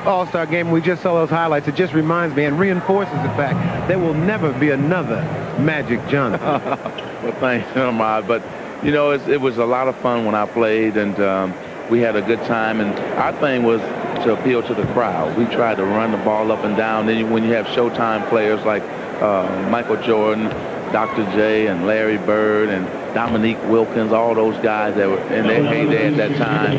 All-Star game, we just saw those highlights. It just reminds me and reinforces the fact there will never be another Magic Johnson. Well, thanks, Ahmad. But, you know, it was a lot of fun when I played, and we had a good time. And our thing was to appeal to the crowd. We tried to run the ball up and down. Then when you have Showtime players like Michael Jordan, Dr. J, and Larry Bird, and Dominique Wilkins, all those guys that were in their heyday at that time,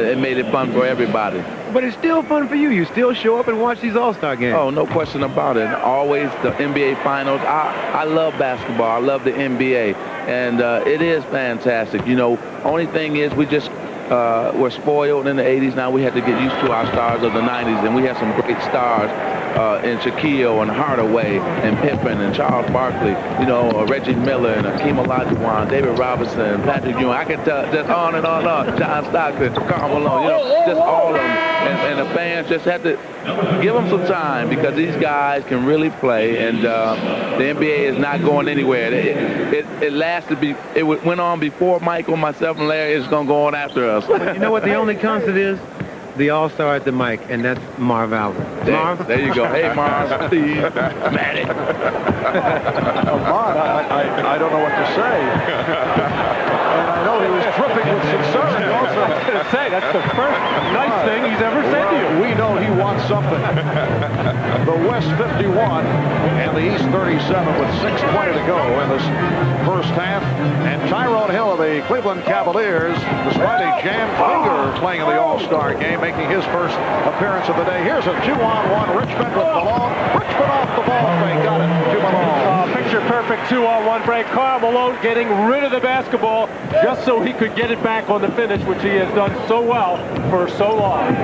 it made it fun for everybody. But it's still fun for you. You still show up and watch these All-Star games. Oh, no question about it. Always the NBA Finals. I love basketball. I love the NBA. And it is fantastic. You know, only thing is we just were spoiled in the 80s. Now we had to get used to our stars of the 90s. And we have some great stars in Shaquille and Hardaway and Pippen and Charles Barkley, you know, Reggie Miller and Hakeem Olajuwon, David Robinson, Patrick Ewing. I could tell just on and on and on. John Stockton, Karl Malone, you know, just all of them. And the fans just had to give them some time because these guys can really play, and the NBA is not going anywhere. It lasted. It went on before Michael, myself, and Larry. It's going to go on after us. You know what the only constant is? The All-Star at the mic, and that's Marv Albert. Marv? There you go. Hey, Marv, Steve, Matty. Ahmad, I don't know what to say. And I know he was dripping with sincerity also. I was going to say, that's the first nice thing he's ever said to you. We know he wants something. The West 51 and the East 37 with 6:20 to go in this first half. And Tyrone Hill of the Cleveland Cavaliers, despite a jammed finger playing in the All-Star game, making his first appearance of the day. Here's a 2-on-1 Richmond with Malone. Richmond off the ball fake, got it to Malone. Picture perfect 2-on-1 break. Karl Malone getting rid of the basketball just so he could get it back on the finish, which he has done so well for so long.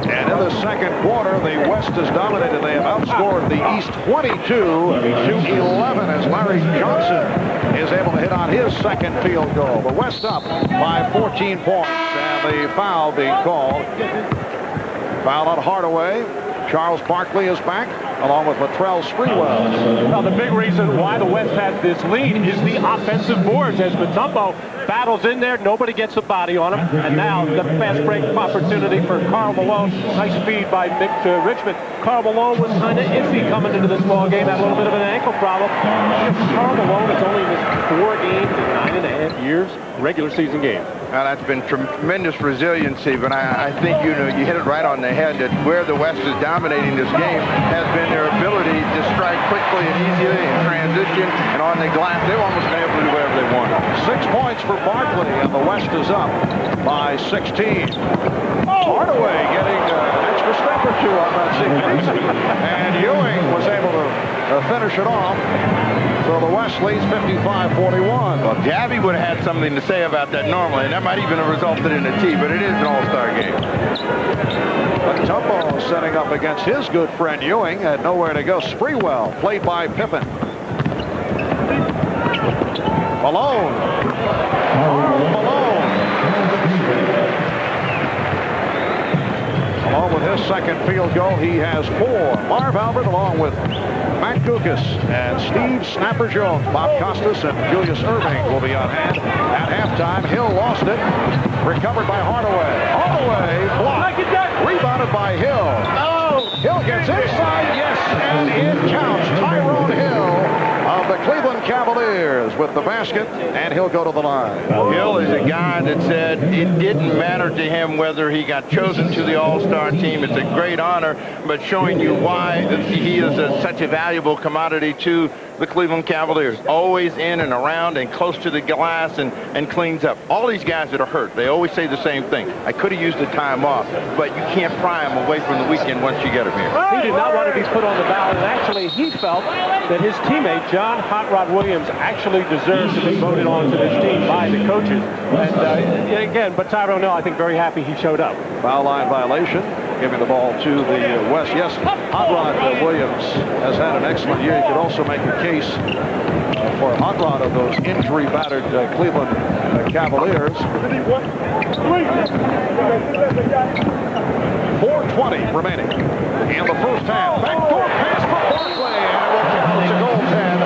And in the second quarter, the West has dominated. They have outscored the East 22-11 as Larry Johnson is able to hit on his second field goal. The West up by 14 points, and the foul being called. Foul on Hardaway. Charles Barkley is back, along with Latrell Sprewell. Now, the big reason why the West has this lead is the offensive boards, as Mutombo battles in there. Nobody gets a body on him. And now the fast break opportunity for Karl Malone. Nice feed by Mitch Richmond. Karl Malone was kind of iffy coming into this ball game. Had a little bit of an ankle problem. Karl Malone has only missed 4 games in 9.5 years, regular season game. Now, that's been tremendous resiliency, but I think you hit it right on the head that where the West is dominating this game has been their ability to strike quickly and easily in transition and on the glass. They've almost been able to do whatever they want. 6 points for Barkley, and the West is up by 16. Hardaway getting an extra step or two on that sequence, and Ewing was able to finish it off. So the West leads 55-41. Well, Javi would have had something to say about that normally, and that might even have resulted in a tee, but it is an All-Star game. Mutombo setting up against his good friend Ewing, had nowhere to go. Sprewell, played by Pippen. Malone. Malone. Along with his second field goal, he has 4. Marv Albert, along with Matt Dukas and Steve Snapper Jones. Bob Costas and Julius Irving will be on hand. At halftime, Hill lost it. Recovered by Hardaway. Hardaway blocked. Rebounded by Hill. Hill gets inside, yes, and it counts. Tyrone Hill of the Cleveland Cavaliers with the basket, and he'll go to the line. Hill is a guy that said it didn't matter to him whether he got chosen to the All-Star team. It's a great honor, but showing you why he is such a valuable commodity to the Cleveland Cavaliers. Always in and around and close to the glass and cleans up. All these guys that are hurt, they always say the same thing. I could have used the time off, but you can't pry them away from the weekend once you get them here. He did not want to be put on the ballot, and actually he felt that his teammate, John Hot Rod Williams, actually deserves to be voted on to this team by the coaches. And again, but Tyrone Hill, I think, very happy he showed up. Foul line violation, giving the ball to the West. Yes, Hot Rod Williams has had an excellent year. You could also make a case for Hot Rod of those injury-battered Cleveland Cavaliers. 4:20 remaining in the first half. Backdoor pass for Barkley, and it will count as a goaltend.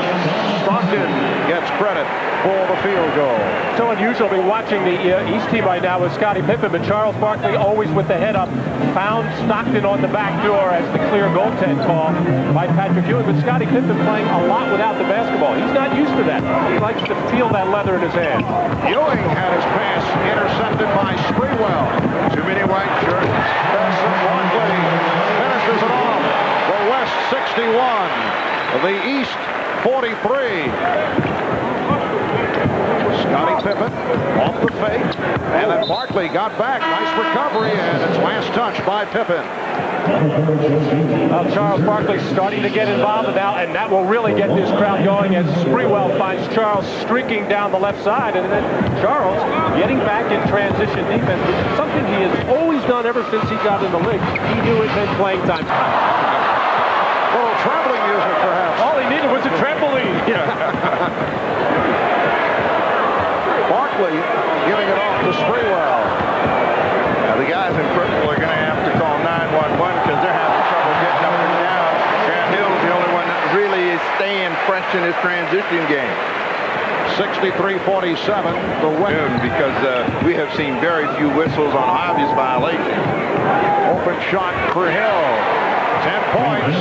Stockton gets credit for the field goal. So unusual to be watching the East team right now with Scottie Pippen, but Charles Barkley always with the head up, found Stockton on the back door as the clear goaltend call by Patrick Ewing. But Scottie Pippen playing a lot without the basketball. He's not used to that. He likes to feel that leather in his hand. Ewing had his pass intercepted by Sprewell. Too many white shirts. Pass from Barkley finishes it off. The West 61, the East 43. Scottie Pippen off the fake, and then Barkley got back. Nice recovery, and it's last touch by Pippen. Charles Barkley starting to get involved now, and that will really get this crowd going as Sprewell finds Charles streaking down the left side, and then Charles getting back in transition defense, which is something he has always done ever since he got in the league. He knew it meant playing time. A little traveling music, perhaps. All he needed was a trampoline. Barkley giving it off to Sprewell. Now, the guys in purple are going to have to call 911 because they're having trouble getting up and down. Grant Hill's the only one that really is staying fresh in his transition game. 63-47, the West. Because we have seen very few whistles on obvious violations. Open shot for Hill. 10 points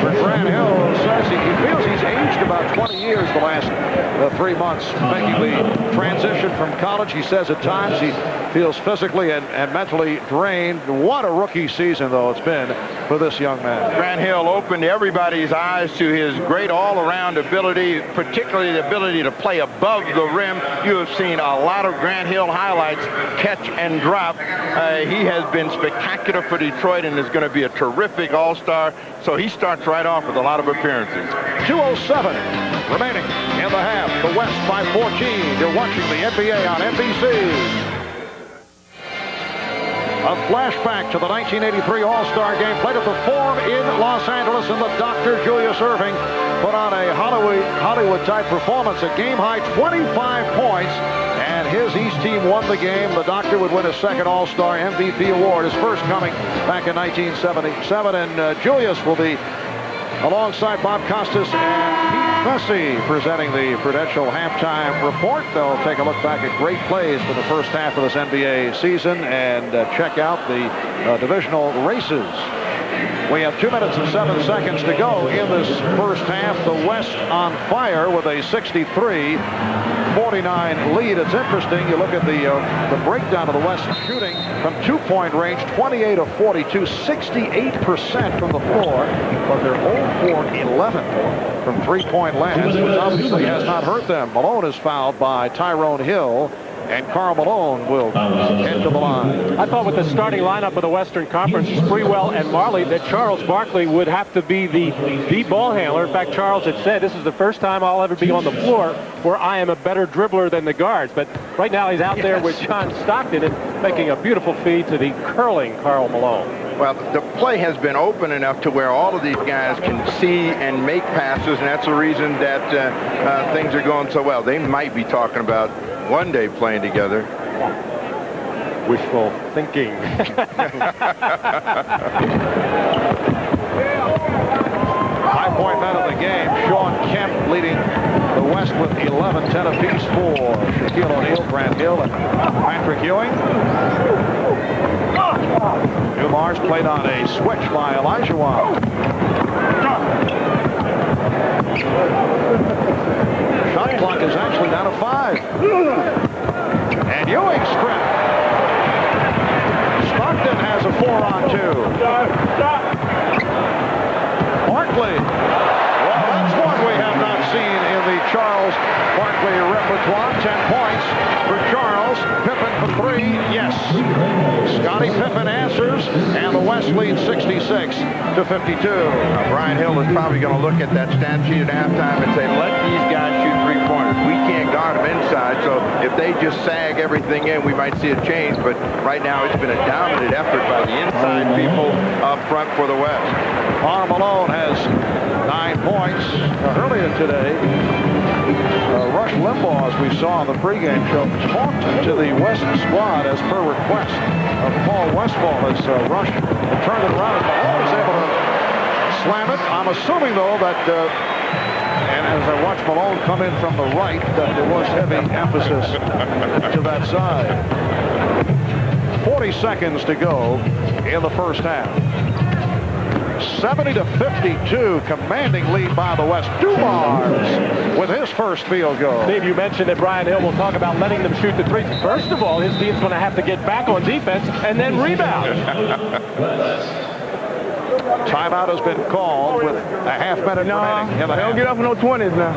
for Grant Hill. Says he feels he's aged about 20 years the last 3 months, making the transition from college. He says at times he feels physically and mentally drained. What a rookie season, though, it's been for this young man. Grant Hill opened everybody's eyes to his great all-around ability, particularly the ability to play above the rim. You have seen a lot of Grant Hill highlights, catch and drop. He has been spectacular for Detroit and is going to be a terrific all-star. So he starts right off with a lot of appearances. 2:07 remaining in the half. The West by 14. You're watching the NBA on NBC. A flashback to the 1983 All-Star Game played at the Forum in Los Angeles, and the Dr. Julius Erving put on a Hollywood-type performance. A game-high 25 points, and his East team won the game. The Doctor would win his second All-Star MVP award, his first coming back in 1977, and Julius will be alongside Bob Costas and Pete Messi presenting the Prudential halftime report. They'll take a look back at great plays for the first half of this NBA season and check out the divisional races. We have 2 minutes and 7 seconds to go in this first half. The West on fire with a 63-49 lead. It's interesting. You look at the breakdown of the West shooting from two-point range, 28 of 42, 68% from the floor, but they're 0 for 11 from three-point land, which obviously has not hurt them. Malone is fouled by Tyrone Hill, and Karl Malone will head to the line. I thought with the starting lineup of the Western Conference, Sprewell and Marley, that Charles Barkley would have to be the ball handler. In fact, Charles had said, this is the first time I'll ever be on the floor where I am a better dribbler than the guards. But right now he's out there with John Stockton and making a beautiful feed to the curling Karl Malone. Well, the play has been open enough to where all of these guys can see and make passes, and that's the reason that things are going so well. They might be talking about one day playing together. Wishful thinking. 5-point man of the game. Sean Kemp leading the West with 11, 10 apiece for Shaquille O'Neal, Grant Hill, and Patrick Ewing. Dumars played on a switch by Elijah Wan. Shot clock is actually down to 5. And Ewing stripped. Stockton has a 4-on-2. Barkley. Well, that's one we have not clock. 10 points for Charles. Pippen for 3. Yes. Scottie Pippen answers, and the West leads 66-52. Brian Hill is probably going to look at that stat sheet at halftime and say, let these guys shoot three-pointers. We can't guard them inside, so if they just sag everything in, we might see a change. But right now, it's been a dominant effort by the inside people up front for the West. Karl Malone has 9 points. Earlier today, Rush Limbaugh, as we saw on the pregame show, talked to the West squad as per request of Paul Westphal as Rush turned it around. Malone was able to slam it. I'm assuming, though, that, and as I watch Malone come in from the right, that there was heavy emphasis to that side. 40 seconds to go in the first half. 70-52, commanding lead by the West. Dumars with his first field goal. Steve, you mentioned that Brian Hill will talk about letting them shoot the threes. First of all, his team's going to have to get back on defense and then rebound. Timeout has been called with a half-minute remaining. They don't get up for no 20s now.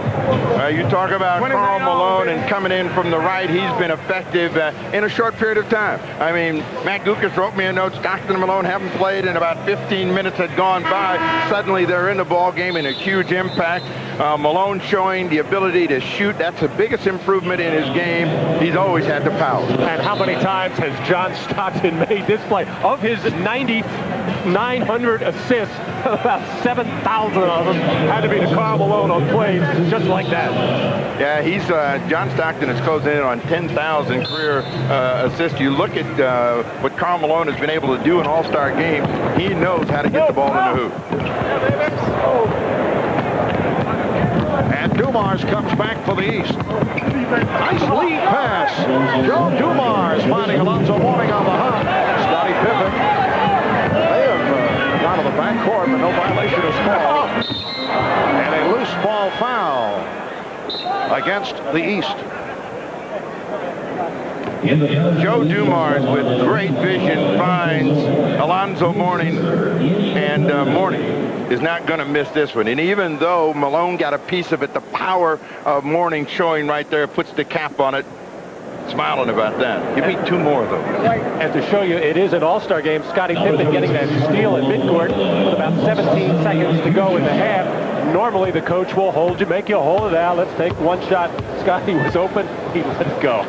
You talk about Karl Malone and coming in from the right. He's been effective in a short period of time. I mean, Matt Gukas wrote me a note. Stockton and Malone haven't played, and about 15 minutes had gone by. Suddenly, they're in the ball game and a huge impact. Malone showing the ability to shoot. That's the biggest improvement in his game. He's always had the power. And how many times has John Stockton made this play? Of his 900 assists, about 7,000 of them had to be to Karl Malone on plays just like that. Yeah, he's John Stockton is closing in on 10,000 career assists. You look at what Karl Malone has been able to do in All-Star games. He knows how to get the ball in the hoop. And Dumars comes back for the East. Nice lead pass. Joe Dumars finding Alonzo Mourning on the hop. Scottie Pippen. They have gone to the backcourt, but no violation is called. And a loose ball foul against the East. Joe Dumars with great vision finds Alonzo Mourning, and Mourning is not going to miss this one. And even though Malone got a piece of it, the power of Mourning showing right there, puts the cap on it. Smiling about that. Give me 2 more, though. And to show you it is an all-star game, Scottie Pippen getting that steal in midcourt with about 17 seconds to go in the half. Normally the coach will hold you, make you hold it out. Let's take one shot. Scottie was open. He let it go.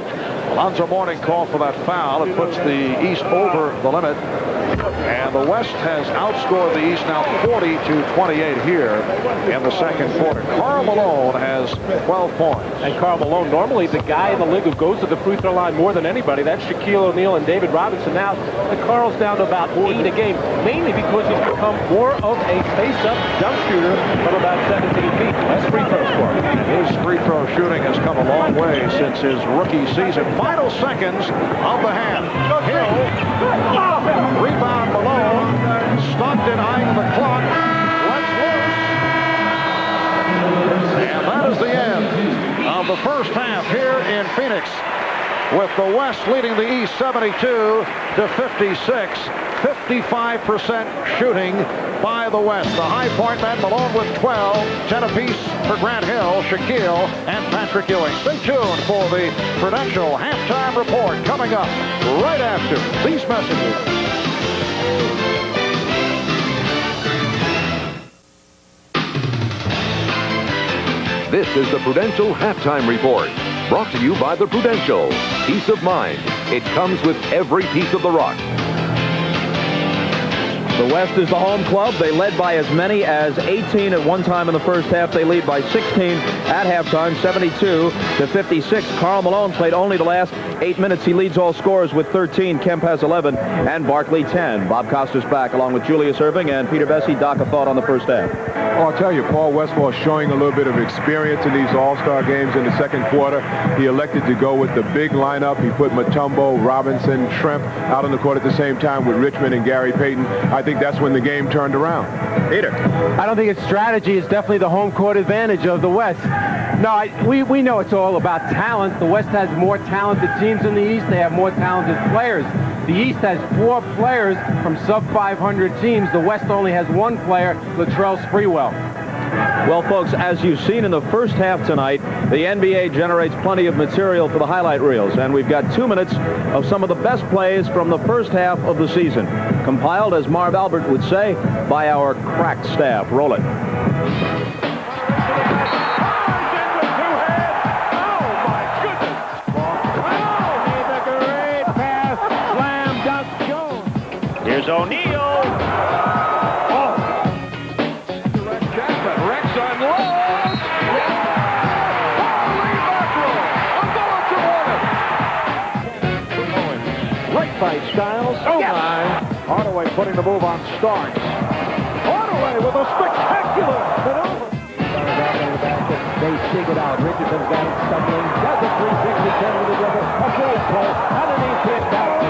Alonzo Mourning called for that foul. It puts the East over the limit. And the West has outscored the East now 40-28 here in the second quarter. Karl Malone has 12 points. And Karl Malone, normally the guy in the league who goes to the free throw line more than anybody. That's Shaquille O'Neal and David Robinson. Now, Karl's down to about 8 a game, mainly because he's become more of a face-up jump shooter from about 17 feet. Less free throws for him. His free throw shooting has come a long way since his rookie season. Final seconds of the half. Hill. Rebound Malone. Stockton eyeing the clock. Lets loose. And that is the end of the first half here in Phoenix, with the West leading the East 72-56. 55% shooting by the West. The high point man Malone with 12, 10 apiece for Grant Hill, Shaquille, and Patrick Ewing. Stay tuned for the Prudential halftime report coming up right after these messages. This is the Prudential halftime report, brought to you by the Prudential. Peace of mind. It comes with every piece of the rock. The West is the home club. They led by as many as 18 at one time in the first half. They lead by 16 at halftime, 72-56. Karl Malone played only the last 8 minutes. He leads all scorers with 13. Kemp has 11, and Barkley 10. Bob Costas back along with Julius Erving and Peter Bessie. Doc, a thought on the first half. Oh, I'll tell you, Paul Westphal showing a little bit of experience in these All-Star games in the second quarter. He elected to go with the big lineup. He put Mutombo, Robinson, Shrimp out on the court at the same time with Richmond and Gary Payton. I think that's when the game turned around. Peter. I don't think it's strategy. It's definitely the home court advantage of the West. No, we know it's all about talent. The West has more talented teams than the East. They have more talented players. The East has 4 players from sub-500 teams. The West only has 1 player, Latrell Sprewell. Well, folks, as you've seen in the first half tonight, the NBA generates plenty of material for the highlight reels, and we've got 2 minutes of some of the best plays from the first half of the season, compiled, as Marv Albert would say, by our crack staff. Roll it. Here's O'Neal. Oh. Direct Jackson. Rex unloads. Holy mackerel. Great by Styles. Oh, yes. My. Hardaway putting the move on Starks. Hardaway with a spectacular maneuver. They dig it out. Richardson's got it stumbling. Does a 360 10 with the dribble. A great play. Underneath it.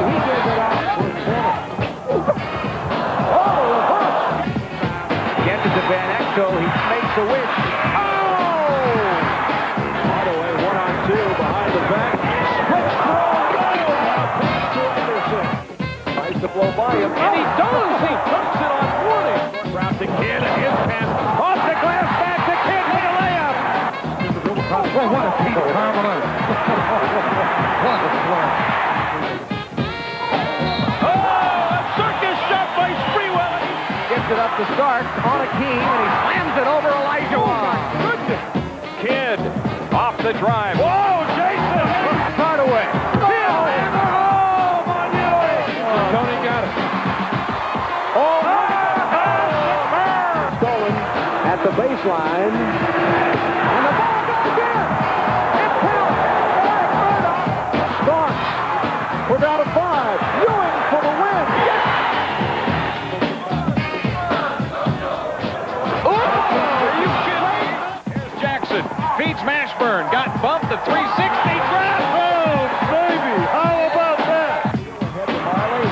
He gives it out for center. Gets it to Van Exel. He makes a wish. Oh! Hardaway 1-on-2 behind the back. Split throw. Pass to Anderson. Tries to blow by him. And he does. He puts it on warning. Round to Kidd and his pass. Off the glass. Back to Kidd with a layup. Well, what a feat. Carmelo. What a play. Gets it up to Starks on a key, and he slams it over Elijah Wan. Oh, my goodness. Kidd off the drive. Whoa, Jason! Hardaway. Oh, in the hole! Tony got it. Oh, stolen at the baseline. And the ball goes in. It counts. Starks. We're down to 5. Ewing for the win. Yes! Beats Mashburn, got bumped to 360, grab boom, baby, how about that? Head to Marley,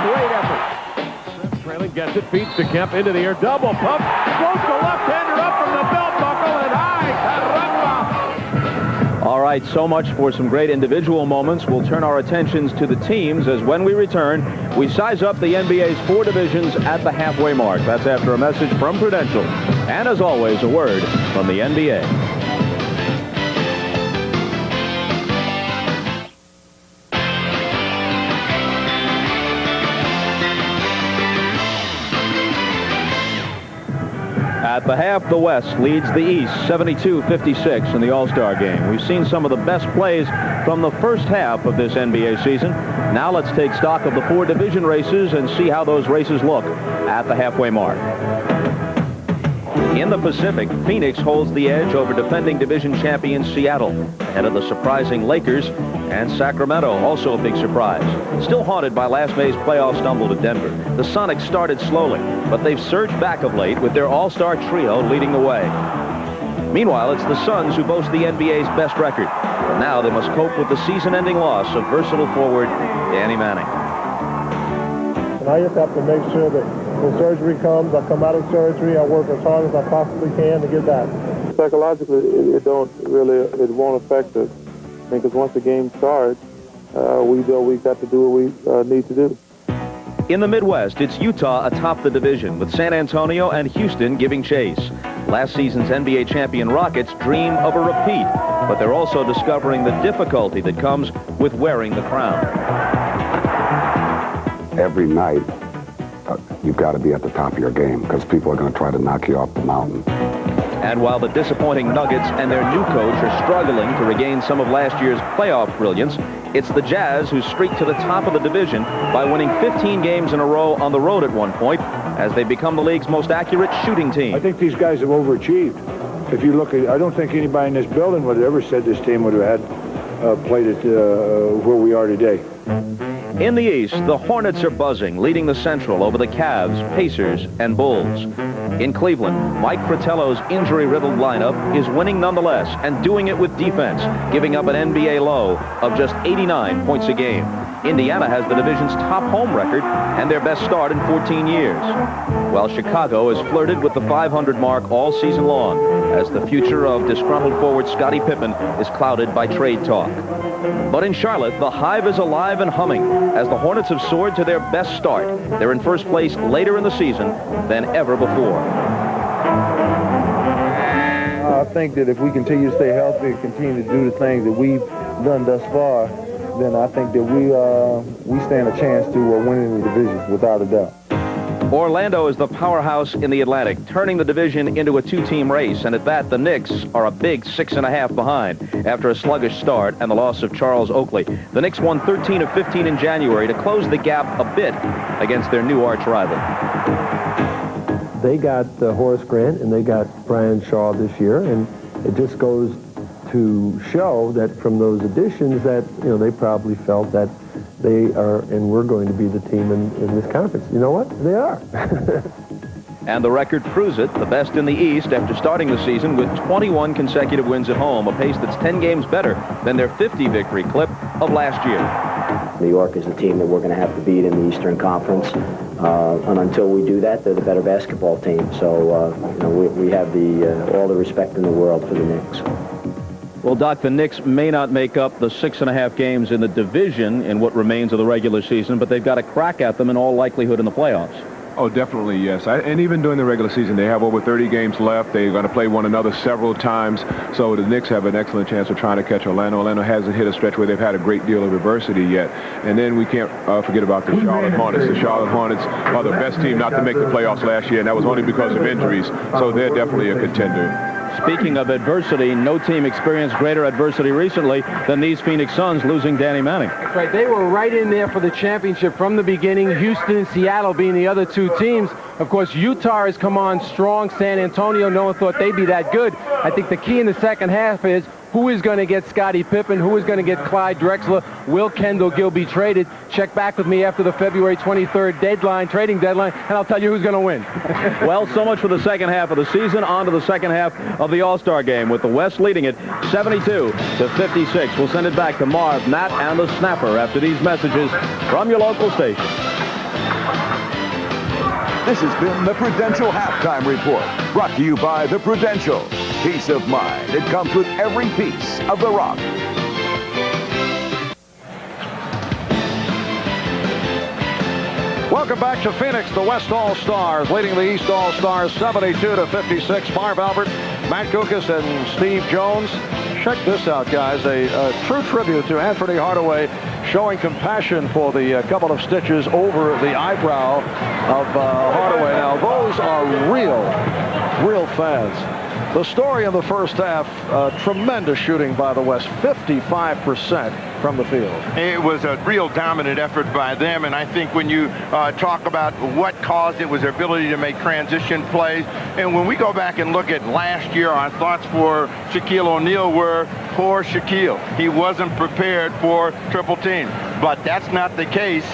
great effort. Trailing gets it, feeds to Kemp into the air, double pump, floats the left-hander up from the belt buckle, and high, caramba! All right, so much for some great individual moments. We'll turn our attentions to the teams as when we return, we size up the NBA's 4 divisions at the halfway mark. That's after a message from Prudential. And as always, a word from the NBA. At the half, the West leads the East 72-56 in the All-Star game. We've seen some of the best plays from the first half of this NBA season. Now let's take stock of the 4 division races and see how those races look at the halfway mark. In the Pacific, Phoenix holds the edge over defending division champion Seattle, ahead of the surprising Lakers, and Sacramento, also a big surprise. Still haunted by last May's playoff stumble to Denver. The Sonics started slowly, but they've surged back of late with their all-star trio leading the way. Meanwhile, it's the Suns who boast the NBA's best record. But now they must cope with the season-ending loss of versatile forward Danny Manning. And I just have to make sure that when surgery comes, I come out of surgery, I work as hard as I possibly can to get back. Psychologically, it won't affect us. Because once the game starts, we got to do what we need to do. In the Midwest, it's Utah atop the division, with San Antonio and Houston giving chase. Last season's NBA champion Rockets dream of a repeat, but they're also discovering the difficulty that comes with wearing the crown. Every night, you've got to be at the top of your game because people are going to try to knock you off the mountain. And while the disappointing Nuggets and their new coach are struggling to regain some of last year's playoff brilliance, it's the Jazz who streaked to the top of the division by winning 15 games in a row on the road at one point, as they become the league's most accurate shooting team. I think these guys have overachieved. If you look at, I don't think anybody in this building would have ever said this team would have had played it where we are today. In the East, the Hornets are buzzing, leading the Central over the Cavs, Pacers, and Bulls. In Cleveland, Mike Fratello's injury-riddled lineup is winning nonetheless and doing it with defense, giving up an NBA low of just 89 points a game. Indiana has the division's top home record and their best start in 14 years, while Chicago has flirted with the 500 mark all season long, as the future of disgruntled forward Scottie Pippen is clouded by trade talk. But in Charlotte, the Hive is alive and humming as the Hornets have soared to their best start. They're in first place later in the season than ever before. I think that if we continue to stay healthy and continue to do the things that we've done thus far, then I think that we stand a chance to win in the division, without a doubt. Orlando is the powerhouse in the Atlantic, turning the division into a two-team race. And at that, the Knicks are a big 6.5 behind after a sluggish start and the loss of Charles Oakley. The Knicks won 13 of 15 in January to close the gap a bit against their new arch rival. They got Horace Grant and they got Brian Shaw this year, and it just goes to show that from those additions that, they probably felt that they are and we're going to be the team in this conference. You know what? They are. And the record proves it, the best in the East after starting the season with 21 consecutive wins at home, a pace that's 10 games better than their 50-victory clip of last year. New York is the team that we're going to have to beat in the Eastern Conference. And until we do that, they're the better basketball team. So, we have all the respect in the world for the Knicks. Well, Doc, the Knicks may not make up the 6.5 games in the division in what remains of the regular season, but they've got a crack at them in all likelihood in the playoffs. Oh, definitely, yes. And even during the regular season, they have over 30 games left. They're going to play one another several times. So the Knicks have an excellent chance of trying to catch Orlando. Orlando hasn't hit a stretch where they've had a great deal of adversity yet. And then we can't forget about the Charlotte Hornets. The Charlotte Hornets are the best team not to make the playoffs last year, and that was only because of injuries. So they're definitely a contender. Speaking of adversity, no team experienced greater adversity recently than these Phoenix Suns losing Danny Manning. That's right. They were right in there for the championship from the beginning. Houston and Seattle being the other two teams. Of course, Utah has come on strong. San Antonio, no one thought they'd be that good. I think the key in the second half is who is going to get Scottie Pippen, who is going to get Clyde Drexler, will Kendall Gill be traded? Check back with me after the February 23rd trading deadline, and I'll tell you who's going to win. Well, so much for the second half of the season. On to the second half of the All-Star game with the West leading it 72-56. We'll send it back to Marv, Matt, and the Snapper after these messages from your local station. This has been the Prudential Halftime Report, brought to you by the Prudential. Peace of mind. It comes with every piece of the rock. Welcome back to Phoenix. The West All-Stars leading the East All-Stars 72-56. Marv Albert, Matt Gukas, and Steve Jones. Check this out, guys. A true tribute to Anthony Hardaway, showing compassion for the couple of stitches over the eyebrow of Hardaway. Now, those are real fans. The story in the first half, tremendous shooting by the West, 55% from the field. It was a real dominant effort by them, and I think when you talk about what caused it was their ability to make transition plays. And when we go back and look at last year, our thoughts for Shaquille O'Neal were, poor Shaquille. He wasn't prepared for triple team. But that's not the case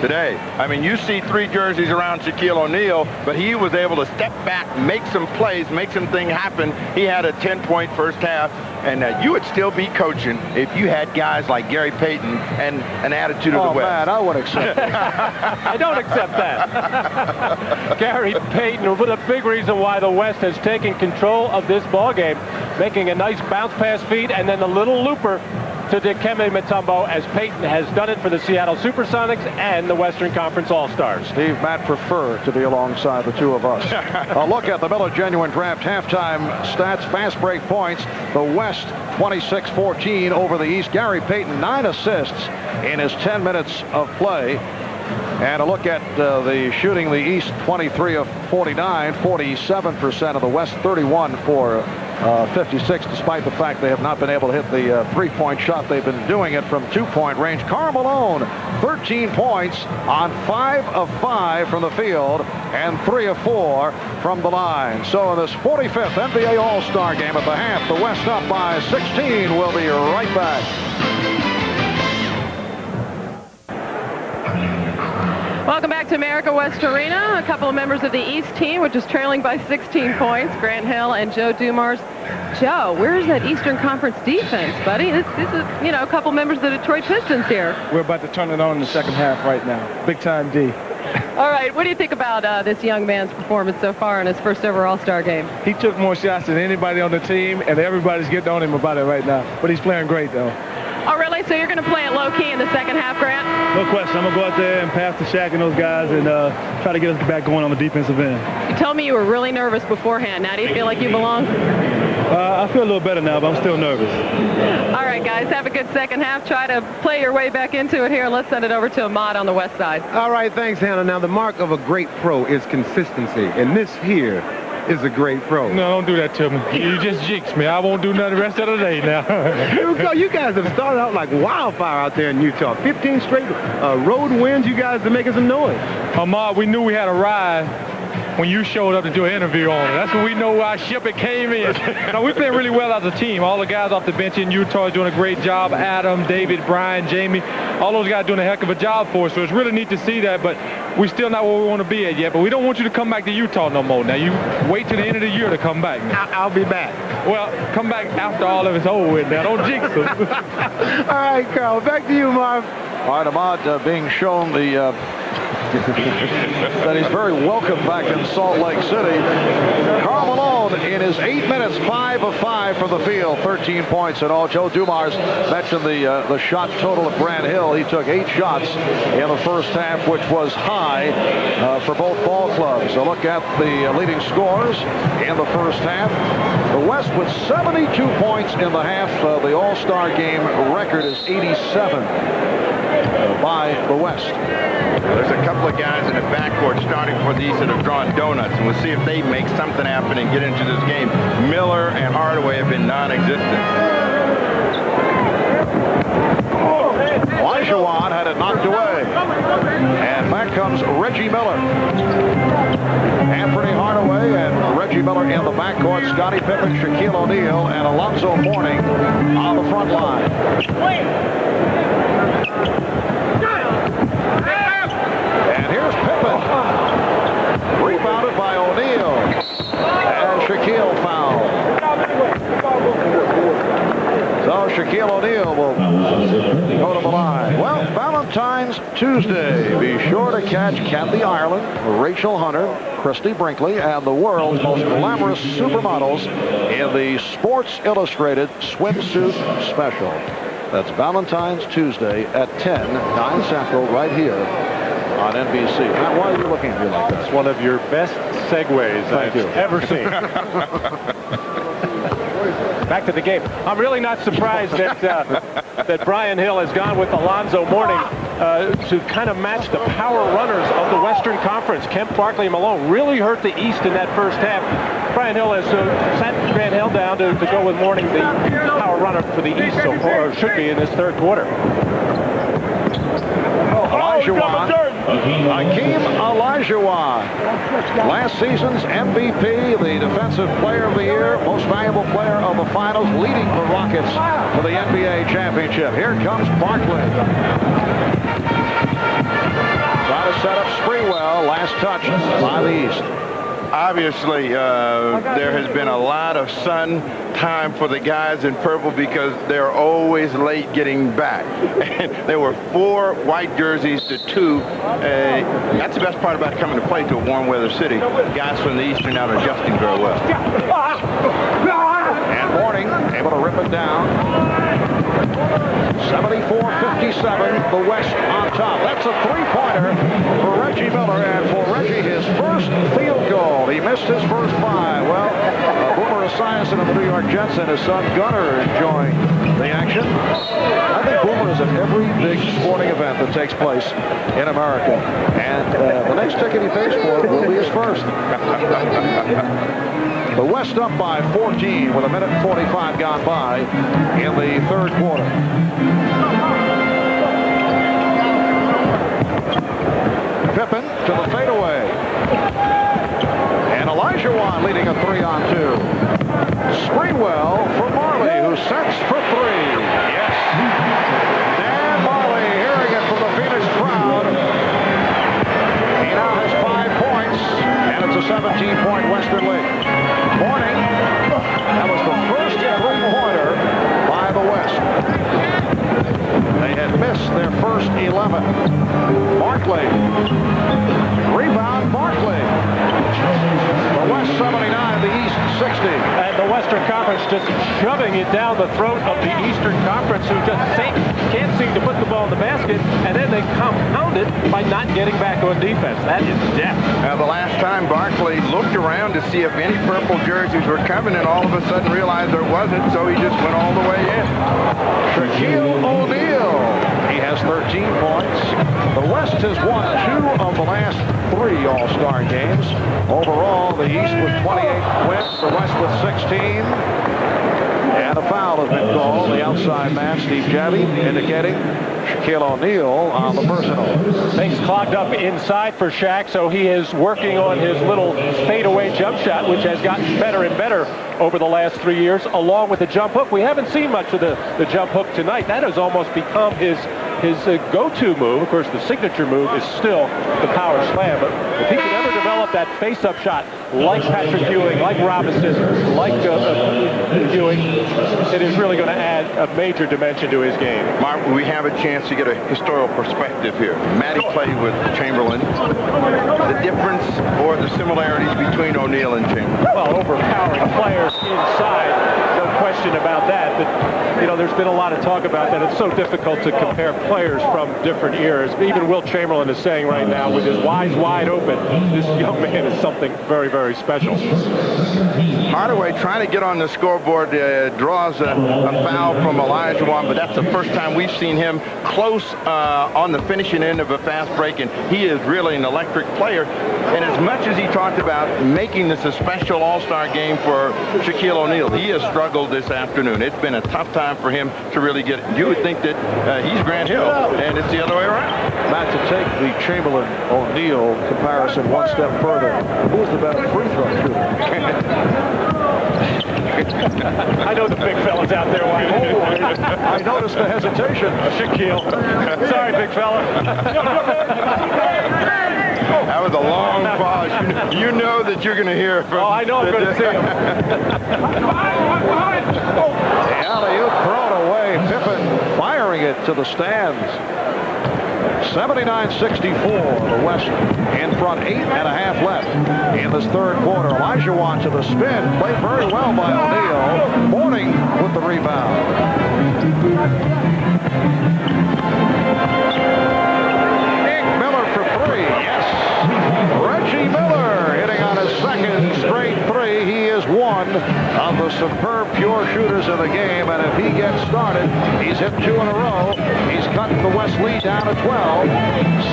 today. I mean, you see 3 jerseys around Shaquille O'Neal, but he was able to step back, make some plays, make some things happen. He had a 10-point first half, and you would still be coaching if you had guys like Gary Payton and an attitude of the West. Oh, man, I would accept it. I don't accept that. Gary Payton, with a big reason why the West has taken control of this ballgame, making a nice bounce pass feed, and then the little looper to Dikembe Mutombo, as Payton has done it for the Seattle Supersonics and the Western Conference All-Stars. Steve, Matt prefer to be alongside the two of us. A look at the Miller Genuine Draft halftime stats, fast break points. The West 26-14 over the East. Gary Payton 9 assists in his 10 minutes of play. And a look at the shooting, the East 23 of 49, 47% of the West, 31 for 56, despite the fact they have not been able to hit the three-point shot. They've been doing it from two-point range. Karl Malone, 13 points on 5 of 5 from the field and 3 of 4 from the line. So in this 45th NBA All-Star game at the half, the West up by 16. We'll be right back. Welcome back to America West Arena. A couple of members of the East team, which is trailing by 16 points, Grant Hill and Joe Dumars. Joe, where's that Eastern Conference defense, buddy? This is, a couple members of the Detroit Pistons here. We're about to turn it on in the second half right now. Big time D. All right, what do you think about this young man's performance so far in his first ever All-Star game? He took more shots than anybody on the team, and everybody's getting on him about it right now. But he's playing great, though. Oh, really? So you're going to play it low-key in the second half, Grant? No question. I'm going to go out there and pass to Shaq and those guys and try to get us back going on the defensive end. You told me you were really nervous beforehand. Now, do you feel like you belong? I feel a little better now, but I'm still nervous. All right, guys, have a good second half. Try to play your way back into it here. Let's send it over to Ahmad on the west side. All right, thanks, Hannah. Now, the mark of a great pro is consistency, and this here is a great pro. No, don't do that to me. You just jinxed me. I won't do nothing the rest of the day now. Here we go. You guys have started out like wildfire out there in Utah. 15 straight road wins. You guys are making some noise. Ahmad, we knew we had a ride when you showed up to do an interview on it. That's when we know our ship it came in. Now, we're playing really well as a team. All the guys off the bench in Utah are doing a great job. Adam, David, Brian, Jamie, all those guys doing a heck of a job for us. So it's really neat to see that, but we're still not where we want to be at yet. But we don't want you to come back to Utah no more. Now, you wait till the end of the year to come back. I'll be back. Well, come back after all of it's over with now. Don't jinx us. All right, Carl, back to you, Marv. All right, Ahmad being shown the that he's very welcome back in Salt Lake City. Karl Malone in his 8 minutes, 5 of 5 from the field, 13 points in all. Joe Dumars mentioned the shot total of Grant Hill. He took 8 shots in the first half, which was high for both ball clubs. So look at the leading scorers in the first half. The West with 72 points in the half. The All-Star game record is 87 by the West. There's a couple of guys in the backcourt starting for the East that have drawn donuts, and we'll see if they make something happen and get into this game. Miller and Hardaway have been non-existent. Olajuwon had it knocked away. And back comes Reggie Miller. Anthony Hardaway and Reggie Miller in the backcourt. Scottie Pippen, Shaquille O'Neal, and Alonzo Mourning on the front line. And here's Pippen. Rebounded by O'Neal. And Shaquille fouled. So Shaquille O'Neal will go to the line. Well, Valentine's Tuesday. Be sure to catch Kathy Ireland, Rachel Hunter, Christy Brinkley, and the world's most glamorous supermodels in the Sports Illustrated Swimsuit Special. That's Valentine's Tuesday at 10, 9 Central, right here on NBC. Matt, why are you looking at me like that? It's one of your best segues I've ever seen. Back to the game. I'm really not surprised that that Brian Hill has gone with Alonzo Mourning to kind of match the power runners of the Western Conference. Kemp, Barkley, and Malone really hurt the East in that first half. Brian Hill has sent Grant Hill down to go with Mourning, the power runner for the East, so far, or should be in this third quarter. Olajuwon. Hakeem Olajuwon. Last season's MVP, the Defensive Player of the Year, Most Valuable Player of the Finals, leading the Rockets to the NBA Championship. Here comes Barkley. Trying to set up Sprewell. Last touch by the East. Obviously, there has been a lot of sun time for the guys in purple because they're always late getting back. And there were 4 white jerseys to 2. That's the best part about coming to play to a warm weather city. Guys from the East are now adjusting very well. And Mourning able to rip it down. 74-57, the West on top. That's a 3-pointer for Reggie Miller, and for Reggie, his first field goal. He missed his first 5. Well, Boomer Esiason of the New York Jets and his son Gunnar enjoying the action. I think Boomer is at every big sporting event that takes place in America, and the next ticket he pays for will be his first. The West up by 14 with 1:45 gone by in the third quarter. Pippen to the fadeaway. And Olajuwon leading a 3-on-2. Sprewell for Marley, who sets for 3. Yes. Dan Marley hearing it from the Phoenix crowd. He now has 5 points, and it's a 17-point Western lead. Mourning. That was the first 3-pointer by the West. They had missed their first 11. Barkley. Rebound, Barkley. The West 79, the East 60. And the Western Conference Morris just shoving it down the throat of the Eastern Conference, who just can't seem to put the ball in the basket, and then they compound it by not getting back on defense. That is depth. Now, the last time Barkley looked around to see if any purple jerseys were coming, and all of a sudden realized there wasn't, so he just went all the way in. Shaquille O'Neal. He has 13 points. The West has won 2 of the last 3 All-Star games. Overall, the East with 28 wins, the West with 16. And a foul has been called. The outside man, Steve Javie, indicating Shaquille O'Neal on the personal. Things clogged up inside for Shaq, so he is working on his little fadeaway jump shot, which has gotten better and better over the last 3 years, along with the jump hook. We haven't seen much of the jump hook tonight. That has almost become his go-to move. Of course, the signature move is still the power slam, but if he can ever develop that face-up shot like Patrick Ewing, like Robinson, like Ewing, it is really going to add a major dimension to his game. Mark, we have a chance to get a historical perspective here. Matty played with Chamberlain. The difference or the similarities between O'Neal and Chamberlain? Well, overpowering players inside, no question about that. But, you know, there's been a lot of talk about that. It's so difficult to compare players from different eras. Even Wilt Chamberlain is saying right now, with his eyes wide open, this young man is something very, very special. Hardaway trying to get on the scoreboard, draws a foul from Olajuwon, but that's the first time we've seen him close on the finishing end of a fast break, and he is really an electric player. And as much as he talked about making this a special All-Star game for Shaquille O'Neal, he has struggled this afternoon. It's been a tough time for him to really get it. You would think that he's Grant Hill, and it's the other way around. Matt, to take the Chamberlain-O'Neal comparison one step further, who was the better free throw shooter? I know the big fellas out there. I noticed the hesitation. Shaquille. Sorry, big fella. That was a long pause. You know that you're going to hear from... Oh, I know I'm going to see him. The alley-oop thrown away. Pippen firing it to the stands. 79-64. The West in front, 8.5 left in this third quarter. Olajuwon to the spin. Played very well by O'Neal. Mourning with the rebound. Nick Miller for 3. Yes. Reggie Miller hitting on his second straight 3. He is one of the superb pure shooters in the game, and if he gets started, he's hit 2 in a row. He's cut the West lead down to 12.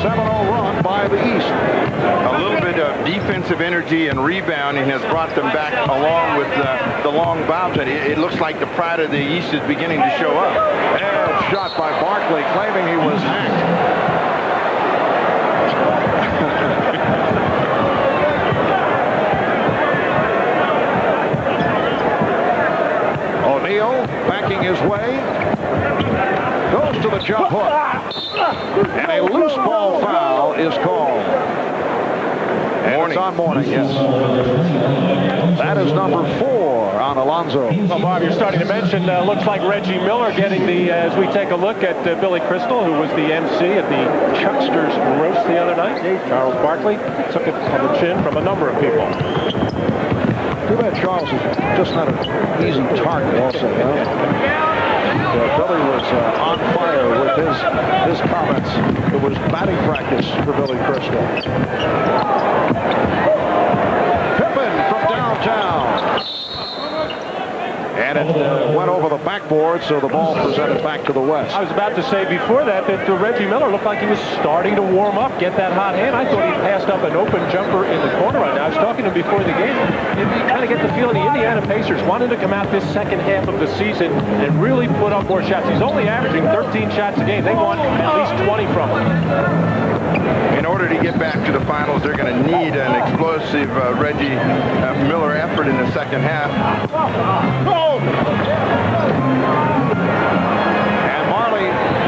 7-0 run by the East. A little bit of defensive energy and rebounding has brought them back along with the long bouts. It looks like the pride of the East is beginning to show up. And shot by Barkley, claiming he was hacked. O'Neal backing his way. Goes to the jump hook. And a loose ball foul is called. And it's on Mourning, yes. That is number 4 on Alonzo. Well, Bob, you're starting to mention, looks like Reggie Miller getting the, as we take a look at Billy Crystal, who was the MC at the Chucksters Roast the other night. Charles Barkley took it on the chin from a number of people. Too bad Charles is just not an easy target also. Billy was on fire with his comments. It was batting practice for Billy Crystal. Pippen from downtown. And it went over the backboard, so the ball presented back to the West. I was about to say before that Reggie Miller looked like he was starting to warm up, get that hot hand. I thought he passed up an open jumper in the corner right now. I was talking to him before the game. You kind of get the feeling the Indiana Pacers wanted to come out this second half of the season and really put up more shots. He's only averaging 13 shots a game. They want at least 20 from him. In order to get back to the finals, they're going to need an explosive Reggie Miller effort in the second half. And Marley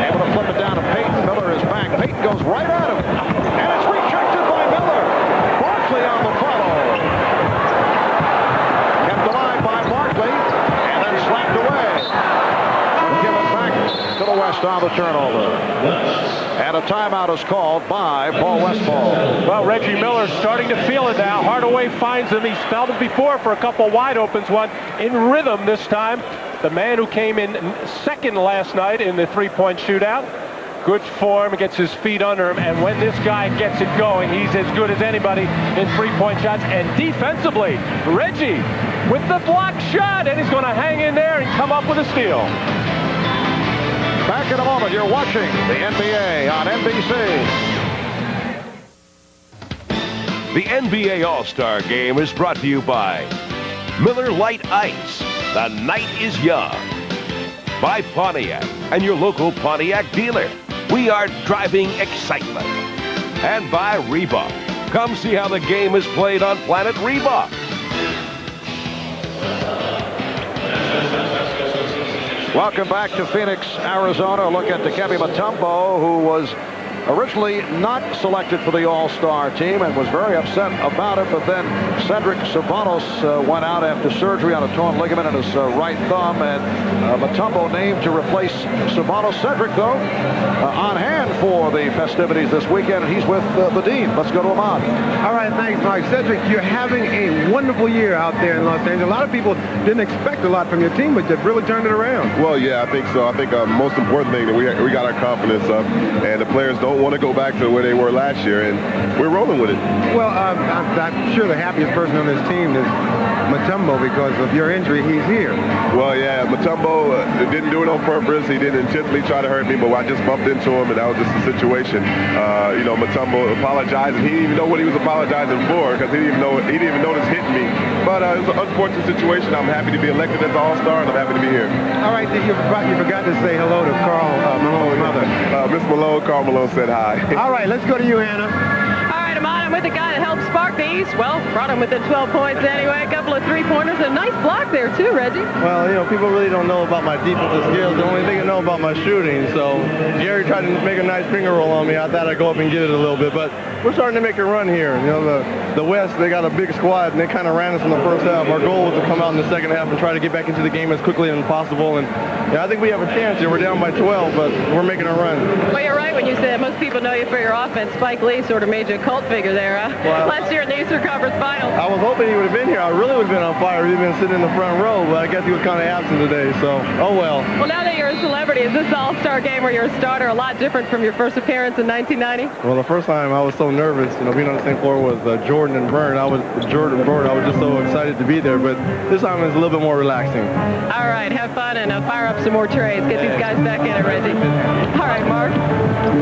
able to flip it down to Payton. Miller is back. Payton goes right at him. And it's rejected by Miller. Barkley on the follow. Kept alive by Barkley. And then slapped away. Give it back to the West on the turnover. And And a timeout is called by Paul Westphal. Well, Reggie Miller starting to feel it now. Hardaway finds him. He's felt it before for a couple wide opens. One in rhythm this time. The man who came in second last night in the three-point shootout. Good form, gets his feet under him, and when this guy gets it going, he's as good as anybody in three-point shots. And defensively, Reggie with the block shot, and he's going to hang in there and come up with a steal. Back in a moment. You're watching the NBA on NBC. The NBA All-Star Game is brought to you by Miller Lite Ice. The night is young. By Pontiac and your local Pontiac dealer. We are driving excitement. And by Reebok. Come see how the game is played on Planet Reebok. Welcome back to Phoenix, Arizona. Look at Dikembe Mutombo, who was originally not selected for the All-Star team and was very upset about it, but then Cedric Ceballos went out after surgery on a torn ligament in his right thumb, and Mutombo named to replace Ceballos. Cedric, though, on hand for the festivities this weekend, and he's with the Dean. Let's go to Ahmad. All right, thanks, Mike. Cedric, you're having a wonderful year out there in Los Angeles. A lot of people didn't expect a lot from your team, but you've really turned it around. Well, yeah, I think so. I think the most important thing that we got our confidence up, and the players don't want to go back to where they were last year, and we're rolling with it. Well, I'm sure the happiest person on this team is Mutombo because of your injury. He's here. Well, yeah, Mutombo didn't do it on purpose. He didn't intentionally try to hurt me, but I just bumped into him, and that was just the situation. You know, Mutombo apologized, and he didn't even know what he was apologizing for because he didn't even notice hitting me. But it was an unfortunate situation. I'm happy to be elected as an All-Star, and I'm happy to be here. All right, you forgot to say hello to Carl Malone's mother. Miss Malone, Carl Malone said hi. All right, let's go to you, Hannah. All right, I'm with the guy that helped spark the East. Well, brought him within 12 points anyway. A couple of three-pointers. A nice block there, too, Reggie. Well, you know, people really don't know about my defensive skills. The only thing they know about my shooting. So Gary tried to make a nice finger roll on me. I thought I'd go up and get it a little bit. But we're starting to make a run here. You know, the West, they got a big squad, and they kind of ran us in the first half. Our goal was to come out in the second half and try to get back into the game as quickly as possible. And yeah, I think we have a chance here. We're down by 12, but we're making a run. Well, you're right when you said most people know you for your offense. Spike Lee sort of made you a cult figure there, huh? Well, last year in the Eastern Conference Finals. I was hoping he would have been here. I really would have been on fire. He'd been sitting in the front row, but I guess he was kind of absent today, so oh well. Well, now that you're a celebrity, is this All-Star game where you're a starter a lot different from your first appearance in 1990? Well, the first time I was so nervous, you know, being on the same floor with Jordan and Byrne. I was just so excited to be there, but this time it's a little bit more relaxing. All right, have fun and fire up some more trays. Get these guys back in it, Reggie. All right, Mark.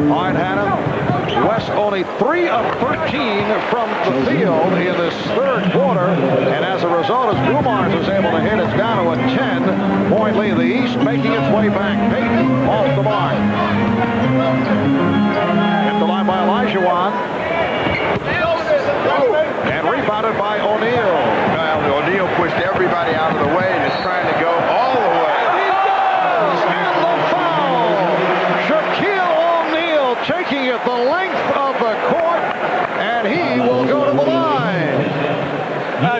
All right, Hannah. West only 3 of 13 from the field in this third quarter, and as a result, as Dumars is able to hit, it's down to a 10-point lead. The East making its way back. Payton off the mark. Hit the line by Olajuwon. And rebounded by O'Neal. Well, O'Neal pushed everybody out of the way and is trying to go all the way. And the foul! Shaquille O'Neal taking it the length of the court, and he will go to the line.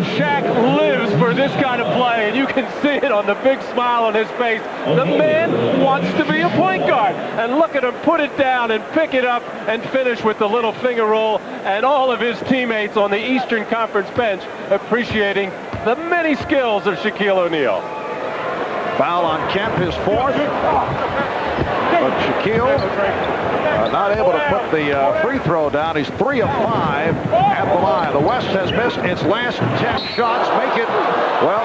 Shaq lives for this kind of play, and you can see it on the big smile on his face. The man wants to be a point guard, and look at him put it down and pick it up and finish with the little finger roll, and all of his teammates on the Eastern Conference bench appreciating the many skills of Shaquille O'Neal. Foul on Kemp, his fourth. But Shaquille not able to put the free throw down. He's 3 of 5 at the line. The West has missed its last 10 shots. Make it, well,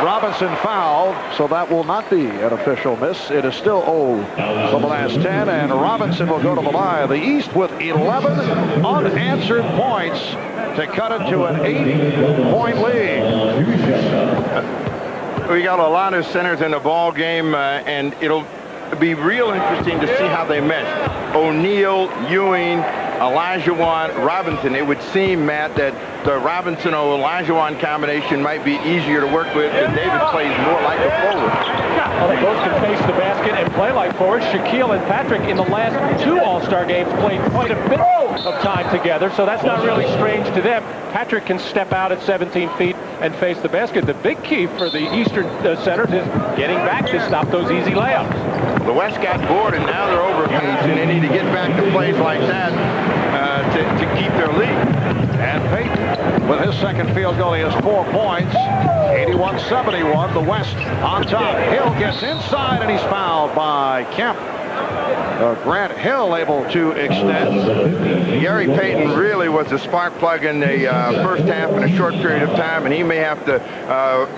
Robinson fouled, so that will not be an official miss. It is still 0 for the last 10, and Robinson will go to the line. The East with 11 unanswered points to cut it to an 8-point lead. We got a lot of centers in the ball game, and it'll be real interesting to see how they mesh. O'Neal, Ewing, Olajuwon, Robinson. It would seem, Matt, that the Robinson-Olajuwon combination might be easier to work with, and David plays more like a forward. Well, they both can face the basket and play like forwards. Shaquille and Patrick in the last 2 All-Star games played quite a bit of time together, so that's not really strange to them. Patrick can step out at 17 feet and face the basket. The big key for the Eastern centers is getting back to stop those easy layups. The West got bored, and now they're overengaged, and they need to get back to plays like that to keep their lead. And Payton, with his second field goal, he has 4 points. 81-71, the West on top. Hill gets inside, and he's fouled by Kemp. Grant Hill able to extend. Gary Payton really was the spark plug in the first half in a short period of time, and he may have to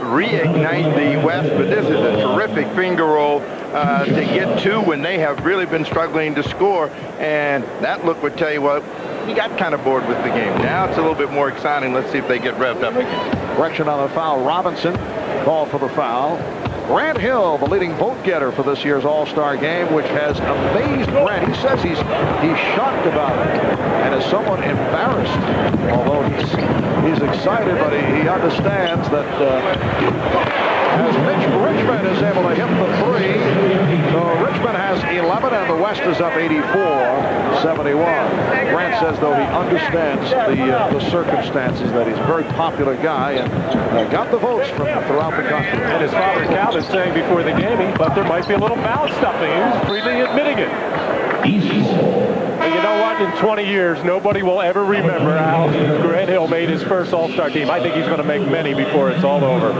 reignite the West, but this is a terrific finger roll to get to when they have really been struggling to score, and that look would tell you, well, you got kind of bored with the game. Now it's a little bit more exciting. Let's see if they get revved up again. Correction on the foul. Robinson called for the foul. Grant Hill, the leading vote getter for this year's All-Star game, which has amazed Grant. He says he's shocked about it and is somewhat embarrassed, although he's excited, but he understands that as Mitch Richmond is able to hit the 3, so Richmond has 11 and the West is up 84-71. Grant says, though, he understands the circumstances, that he's a very popular guy and got the votes from throughout the country. And his father Cal is saying before the game he thought there might be a little mouth stuffing. He's freely admitting it. And you know what? In 20 years, nobody will ever remember how Grant Hill made his first All-Star team. I think he's going to make many before it's all over.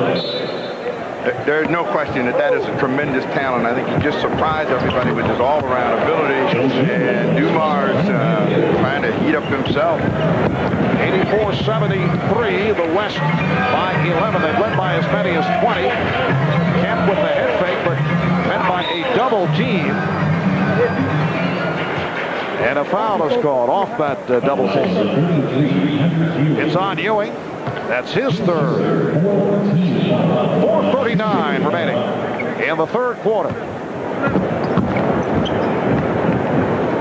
There's no question that is a tremendous talent. I think he just surprised everybody with his all-around ability. And Dumars trying to heat up himself. 84-73, the West by 11. They led by as many as 20. Kemp with the head fake, but met by a double team. And a foul is called off that double team. It's on Ewing. That's his third. 4:39 remaining in the third quarter.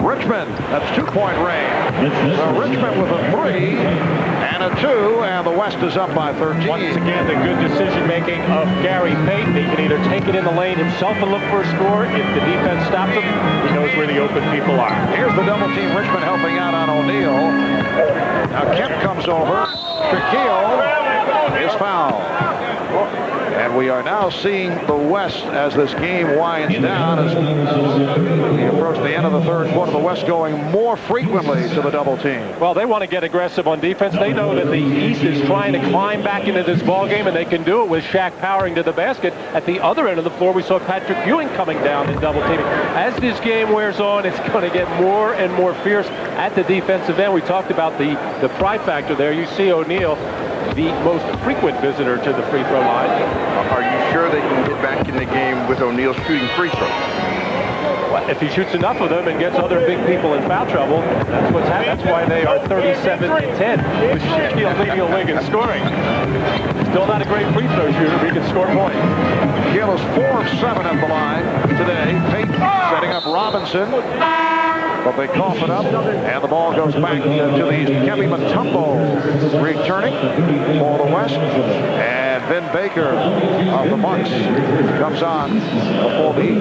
Richmond, that's 2-point range. So Richmond with a 3 and a 2, and the West is up by 13. Once again, the good decision-making of Gary Payton. He can either take it in the lane himself and look for a score. If the defense stops him, he knows where the open people are. Here's the double team. Richmond helping out on O'Neal. Now Kemp comes over. Shaquille is fouled. And we are now seeing the West as this game winds down. As we approach the end of the third quarter, the West going more frequently to the double team. Well, they want to get aggressive on defense. They know that the East is trying to climb back into this ball game, and they can do it with Shaq powering to the basket. At the other end of the floor, we saw Patrick Ewing coming down and double teaming. As this game wears on, it's going to get more and more fierce at the defensive end. We talked about the pride factor there. You see O'Neal, the most frequent visitor to the free throw line. Are you sure they can get back in the game with O'Neal shooting free throws? Well, if he shoots enough of them and gets other big people in foul trouble, that's what's happening. That's why they are 37-10 with Shaquille leading the league in scoring. Still not a great free throw shooter, but he can score points. Shaquille is 4 of 7 at the line today. Payton setting up Robinson. But they cough it up, and the ball goes back to the East. Kevin Mutombo returning for the West. And Ben Baker of the Bucks comes on for the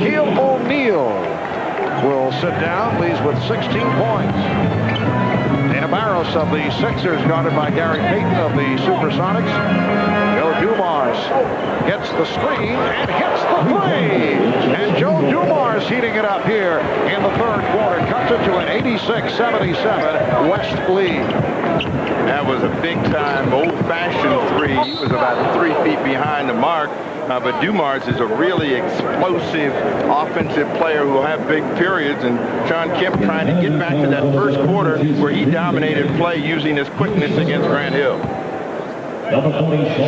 Keel O'Neal will sit down, leads with 16 points. Dana Barros of the Sixers, guarded by Gary Payton of the Supersonics. Joe Dumars gets the screen and hits the 3. And Joe Dumars heating it up here in the third quarter. Cuts it to an 86-77 West lead. That was a big-time, old-fashioned 3. He was about 3 feet behind the mark. But Dumars is a really explosive offensive player who will have big periods, and Sean Kemp trying to get back to that first quarter where he dominated play using his quickness against Grant Hill.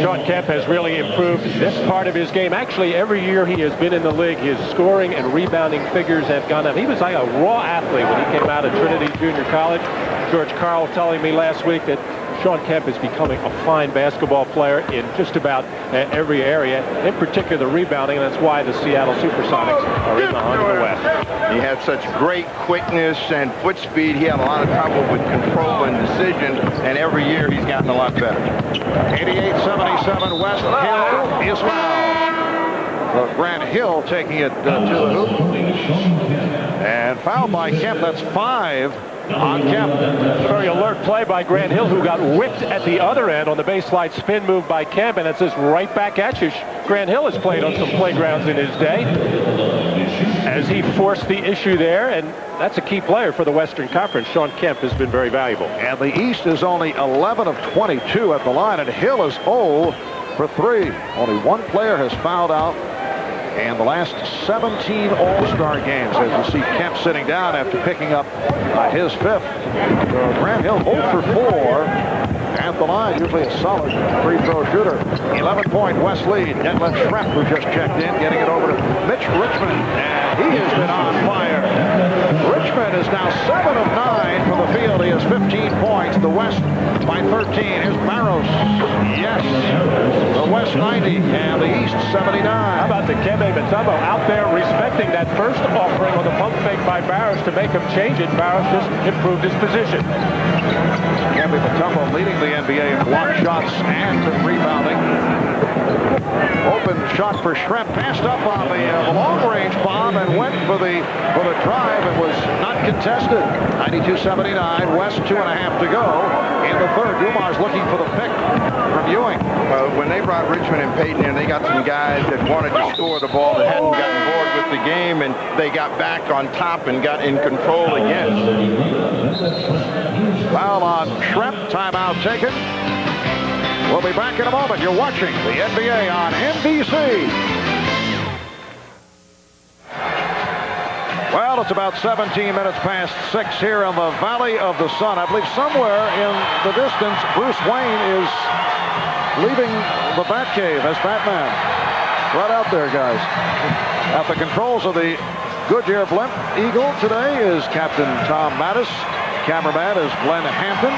Sean Kemp has really improved this part of his game. Actually, every year he has been in the league, his scoring and rebounding figures have gone up. He was like a raw athlete when he came out of Trinity Junior College. George Carl telling me last week that Sean Kemp is becoming a fine basketball player in just about every area, in particular rebounding, and that's why the Seattle Supersonics are in the hunt of the West. He had such great quickness and foot speed. He had a lot of trouble with control and decision, and every year he's gotten a lot better. 88-77 West. Hill is fouled. Grant Hill taking it to the hoop. And fouled by Kemp. That's 5 on Kemp. Very alert play by Grant Hill, who got whipped at the other end on the baseline spin move by Kemp, and it's just right back at you. Grant Hill has played on some playgrounds in his day as he forced the issue there, and that's a key player for the Western Conference. Sean Kemp has been very valuable. And the East is only 11 of 22 at the line, and Hill is 0 for 3. Only one player has fouled out in the last 17 All-Star games, as you see Kemp sitting down after picking up his 5th. So Grant Hill 0 for 4 at the line. Usually a solid free throw shooter. 11-point West lead. Detlef Schrempf, who just checked in, getting it over to Mitch Richmond, and he has been on fire. Richmond is now 7 of 9 from the field. He has 15 points. The West by 13. Here's Barros. Yes. The West 90 and the East 79. How about the Kembe Mutombo out there respecting that first offering on the pump fake by Barros to make him change it. Barros just improved his position. Kembe Mutombo leading the NBA in block shots and rebounding. Open shot for Schrempf, passed up on the long-range bomb and went for the drive and was not contested. 92-79, West 2.5 to go in the third. Dumar's looking for the pick from Ewing. When they brought Richmond and Payton in, they got some guys that wanted to score the ball that hadn't gotten bored with the game, and they got back on top and got in control again. Foul on Schrempf, timeout taken. We'll be back in a moment. You're watching the NBA on NBC. Well, it's about 17 minutes past 6 here in the Valley of the Sun. I believe somewhere in the distance, Bruce Wayne is leaving the Batcave as Batman. Right out there, guys. At the controls of the Goodyear Blimp Eagle today is Captain Tom Mattis. Cameraman is Glenn Hampton.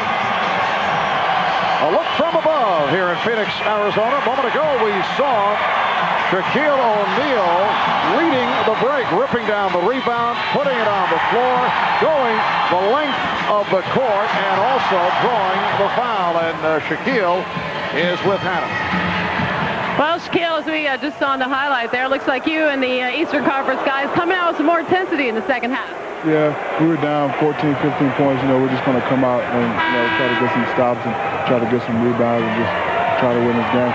A look from above here in Phoenix, Arizona. A moment ago, we saw Shaquille O'Neal leading the break, ripping down the rebound, putting it on the floor, going the length of the court, and also drawing the foul. And Shaquille is with Hannah. Well, Shaquille, as we just saw in the highlight there, looks like you and the Eastern Conference guys coming out with some more intensity in the second half. Yeah, we were down 14, 15 points. We're just going to come out and try to get some stops and try to get some rebounds and just try to win this game.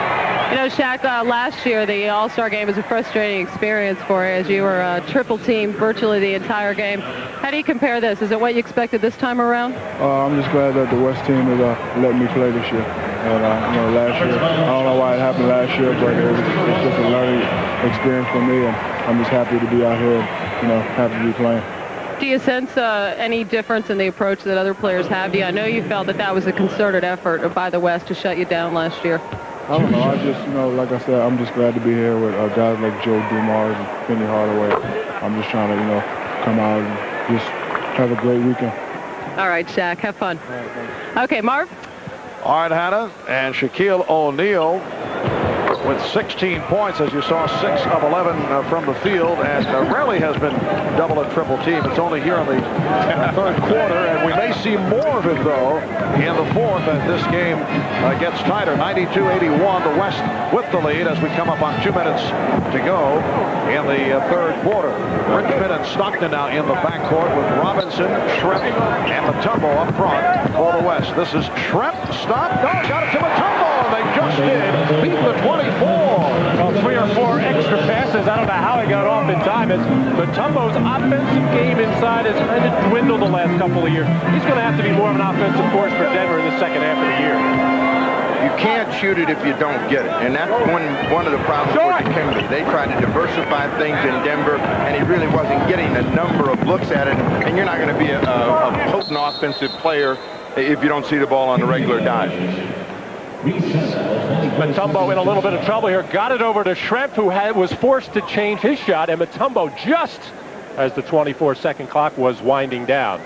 You know, Shaq, last year the All-Star game was a frustrating experience for you as you were triple teamed virtually the entire game. How do you compare this? Is it what you expected this time around? I'm just glad that the West team has let me play this year. And, last year, I don't know why it happened last year, but it's just a learning experience for me, and I'm just happy to be out here and, happy to be playing. Do you sense any difference in the approach that other players have? I know you felt that was a concerted effort by the West to shut you down last year. I don't know. I just, like I said, I'm just glad to be here with guys like Joe Dumars and Penny Hardaway. I'm just trying to, come out and just have a great weekend. All right, Shaq, have fun. All right, thanks. Okay, Marv. All right, Hannah, and Shaquille O'Neal with 16 points, as you saw, 6 of 11 from the field, and rarely has been double and triple team. It's only here in the third quarter, and we may see more of it, though, in the fourth as this game gets tighter. 92-81, the West with the lead as we come up on 2 minutes to go in the third quarter. Richmond and Stockton now in the backcourt with Robinson, Schrempf, and Mutombo up front for the West. This is Schrempf, stop, no, got it to Mutombo, and they just did beat the 24. Well, 3 or 4 extra passes. I don't know how he got off in time. As Mutombo's offensive game inside has kind of dwindled the last couple of years. He's going to have to be more of an offensive force for Denver in the second half of the year. You can't shoot it if you don't get it, and that's one of the problems with Kimberly. They tried to diversify things in Denver, and he really wasn't getting a number of looks at it, and you're not going to be a potent offensive player if you don't see the ball on the regular dive. Mutombo in a little bit of trouble here. Got it over to Schrempf, who was forced to change his shot, and Mutombo just as the 24-second clock was winding down.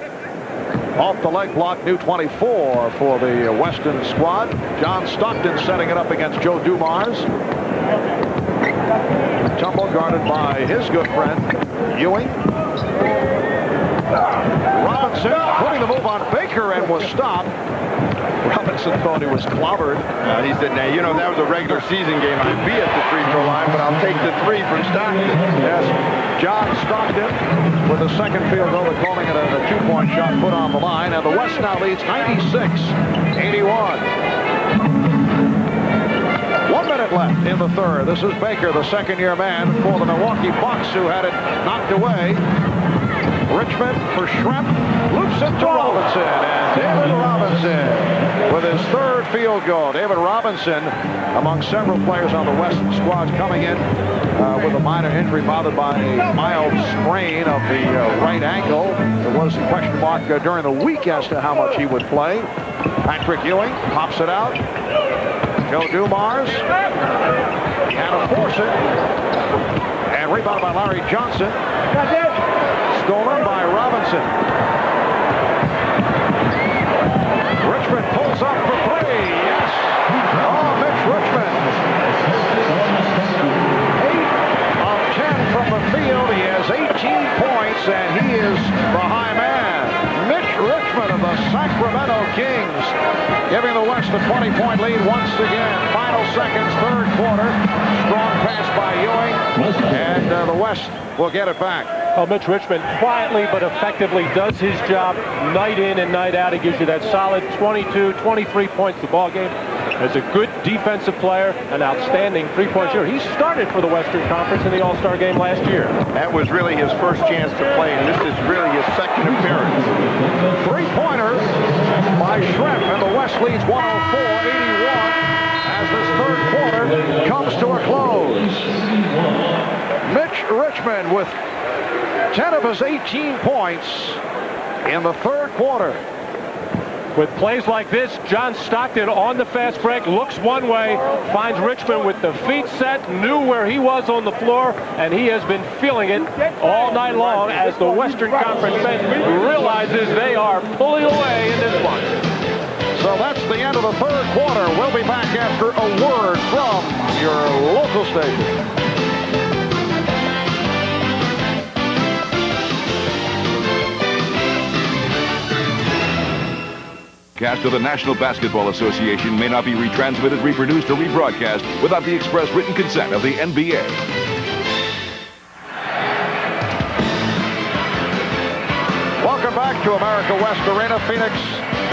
Off the leg block, new 24 for the Western squad. John Stockton setting it up against Joe Dumars. Mutombo guarded by his good friend, Ewing. Robinson putting the move on Baker and was stopped. Robinson thought he was clobbered. He said, now, you know, that was a regular season game. I'd be at the free throw line, but I'll take the 3 from Stockton. Yes, John Stockton with the second field goal, calling it a 2-point shot put on the line, and the West now leads 96-81. 1 minute left in the third. This is Baker, the second-year man for the Milwaukee Bucks, who had it knocked away. Richmond for Schrempf, loops it to Robinson, and David Robinson with his third field goal. David Robinson, among several players on the West squad, coming in with a minor injury bothered by a mild sprain of the right ankle. There was a question mark during the week as to how much he would play. Patrick Ewing pops it out. Joe Dumars can't force it, and rebounded by Larry Johnson. Stolen by Robinson. Richmond pulls up for 3. Yes. Oh, Mitch Richmond. 8 of 10 from the field. He has 18 points, and he is the high man. Mitch Richmond of the Sacramento Kings, giving the West a 20-point lead once again. Final seconds, third quarter. Strong pass by Ewing, and the West will get it back. Well, Mitch Richmond quietly but effectively does his job night in and night out. He gives you that solid 22, 23 points the ball game. As a good defensive player, an outstanding three-point shooter. He started for the Western Conference in the All-Star game last year. That was really his first chance to play, and this is really his second appearance. Three-pointer by Schrempf, and the West leads 104-81 as this third quarter comes to a close. Mitch Richmond with 10 of his 18 points in the third quarter. With plays like this, John Stockton on the fast break, looks one way, finds Richmond with the feet set, knew where he was on the floor, and he has been feeling it all night long as the Western Conference bench realizes they are pulling away in this one. So that's the end of the third quarter. We'll be back after a word from your local station. Cast of the National Basketball Association may not be retransmitted, reproduced, or rebroadcast without the express written consent of the NBA. Welcome back to America West Arena, Phoenix,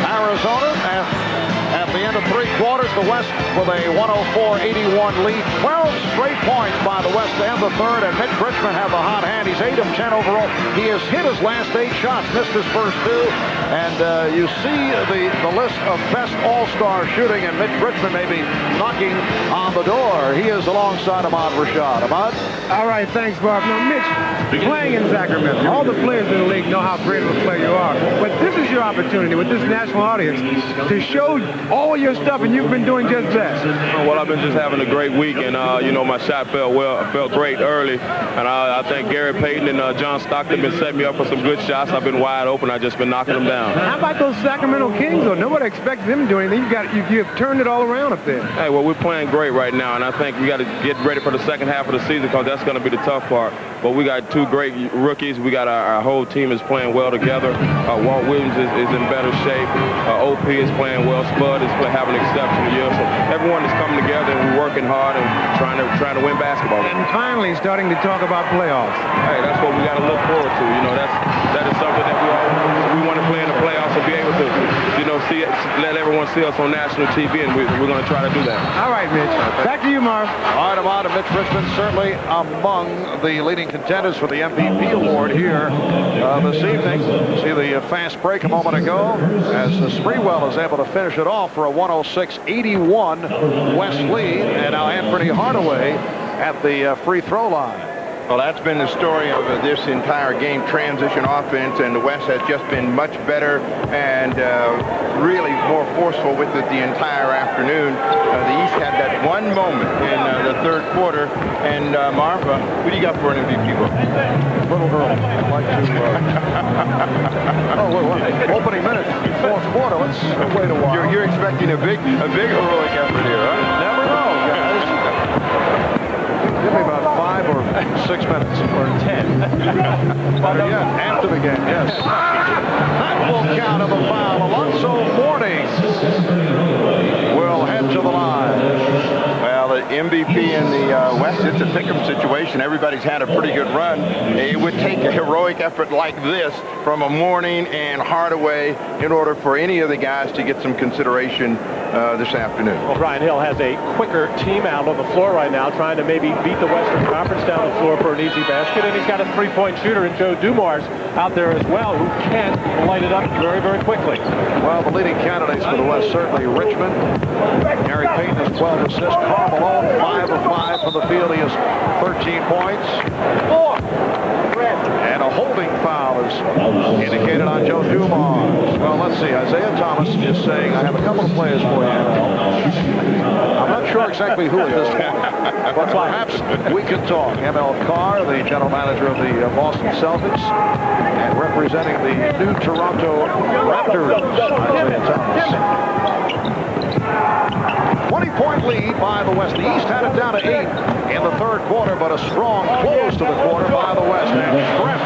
Arizona. And at the end of three quarters, the West with a 104-81 lead. 12 straight points by the West to end the third, and Mitch Richmond had the hot hand. He's 8 of 10 overall. He has hit his last 8 shots, missed his first 2. And you see the list of best all-star shooting, and Mitch Richmond may be knocking on the door. He is alongside Ahmad Rashad. Ahmad? All right, thanks, Bob. Now, Mitch, playing in Sacramento, all the players in the league know how great of a player you are. But this is your opportunity with this national audience to show all your stuff, and you've been doing just that. Well, I've been just having a great week, and, you know, my shot felt great early. And I think Gary Payton and John Stockton been setting me up for some good shots. I've been wide open. I've just been knocking them down. How about those Sacramento Kings, though? Nobody expected them to do anything. You've turned it all around up there. Hey, well, we're playing great right now, and I think we got to get ready for the second half of the season because that's going to be the tough part. But we got 2 great rookies. We got our whole team is playing well together. Walt Williams is in better shape. OP is playing well. Spud is having an exceptional year. So everyone is coming together, and we're working hard and trying to win basketball. And finally, starting to talk about playoffs. Hey, that's what we got to look forward to. You know, that is something that we want to play in the playoffs and be able to, you know, let everyone see us on national TV, and we're going to try to do that. All right, Mitch. Back to you, Marv. All right, Ahmad, and Mitch Richmond certainly among the leading contenders for the MVP award here this evening. See the fast break a moment ago as Sprewell is able to finish it off for a 106-81 West lead, and now Anthony Hardaway at the free throw line. Well, that's been the story of this entire game, transition offense, and the West has just been much better and really more forceful with it the entire afternoon. The East had that one moment in the third quarter, and Marv, who do you got for an MVP vote? Little girl. I'd like to... opening minute, fourth quarter. Let's wait a while. You're expecting a big heroic effort here, huh? Never know, guys. Give me about 5 or 6 minutes. Or 10. Better yet, after the game, yes. That will count as a foul. Alonzo Mourning will head to the line. Well, the MVP in the West, it's a pick 'em situation. Everybody's had a pretty good run. It would take a heroic effort like this from a Mourning and Hardaway in order for any of the guys to get some consideration this afternoon. Well, Brian Hill has a quicker team out on the floor right now, trying to maybe beat the Western Conference down the floor for an easy basket, and he's got a three-point shooter in Joe Dumars out there as well, who can light it up very, very quickly. Well, the leading candidates for the West, certainly Richmond. Gary Payton has 12 assists. Karl Malone, 5 of 5 from the field. He has 13 points. And a holding foul is indicated on Joe Dumars. Well, let's see. Isaiah Thomas is saying, I have a couple of players for you, ML. I'm not sure exactly who at this point, but perhaps we can talk. ML Carr, the general manager of the Boston Celtics, and representing the new Toronto Raptors, Isaiah Thomas. 20-point lead by the West. The East had it down to 8 in the third quarter, but a strong close to the quarter by the West. And Schrempf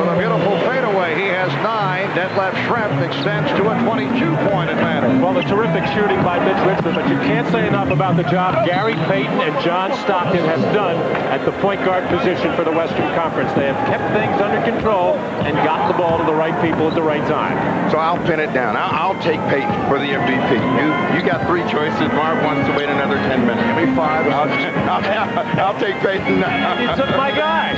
with a beautiful fadeaway. He has 9. Detlef Schrempf extends to a 22-point advantage. Well, a terrific shooting by Mitch Richmond, but you can't say enough about the job Gary Payton and John Stockton have done at the point guard position for the Western Conference. They have kept things under control and gotten the ball to the right people at the right time. So I'll pin it down. I'll take Payton for the MVP. You got 3 choices. Marv wants to wait another 10 minutes. Give me 5. I'll take Payton. You took my guy.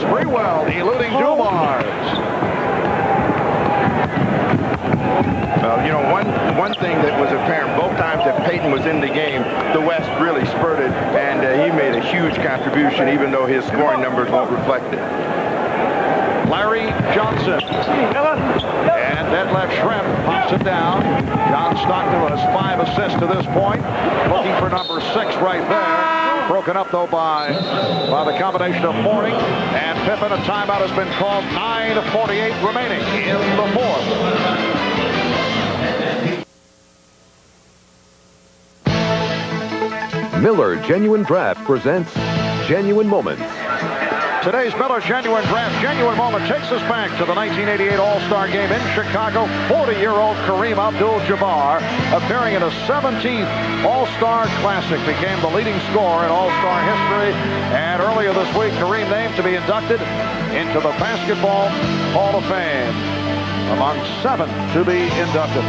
Sprewell eluding Dumars. Well, you know, one thing that was apparent both times that Payton was in the game, the West really spurted, and he made a huge contribution, even though his scoring numbers won't reflect it. Larry Johnson. And Detlef Schrempf pops it down. John Stockton has 5 assists to this point. Looking for number 6 right there. Broken up, though, by the combination of Mourning and Pippen. A timeout has been called. 9:48 remaining in the fourth. Miller Genuine Draft presents Genuine Moments. Today's Miller Genuine Draft Genuine Moment takes us back to the 1988 All-Star Game in Chicago. 40-year-old Kareem Abdul-Jabbar, appearing in a 17th All-Star Classic, became the leading scorer in All-Star history. And earlier this week, Kareem named to be inducted into the Basketball Hall of Fame, among 7 to be inducted.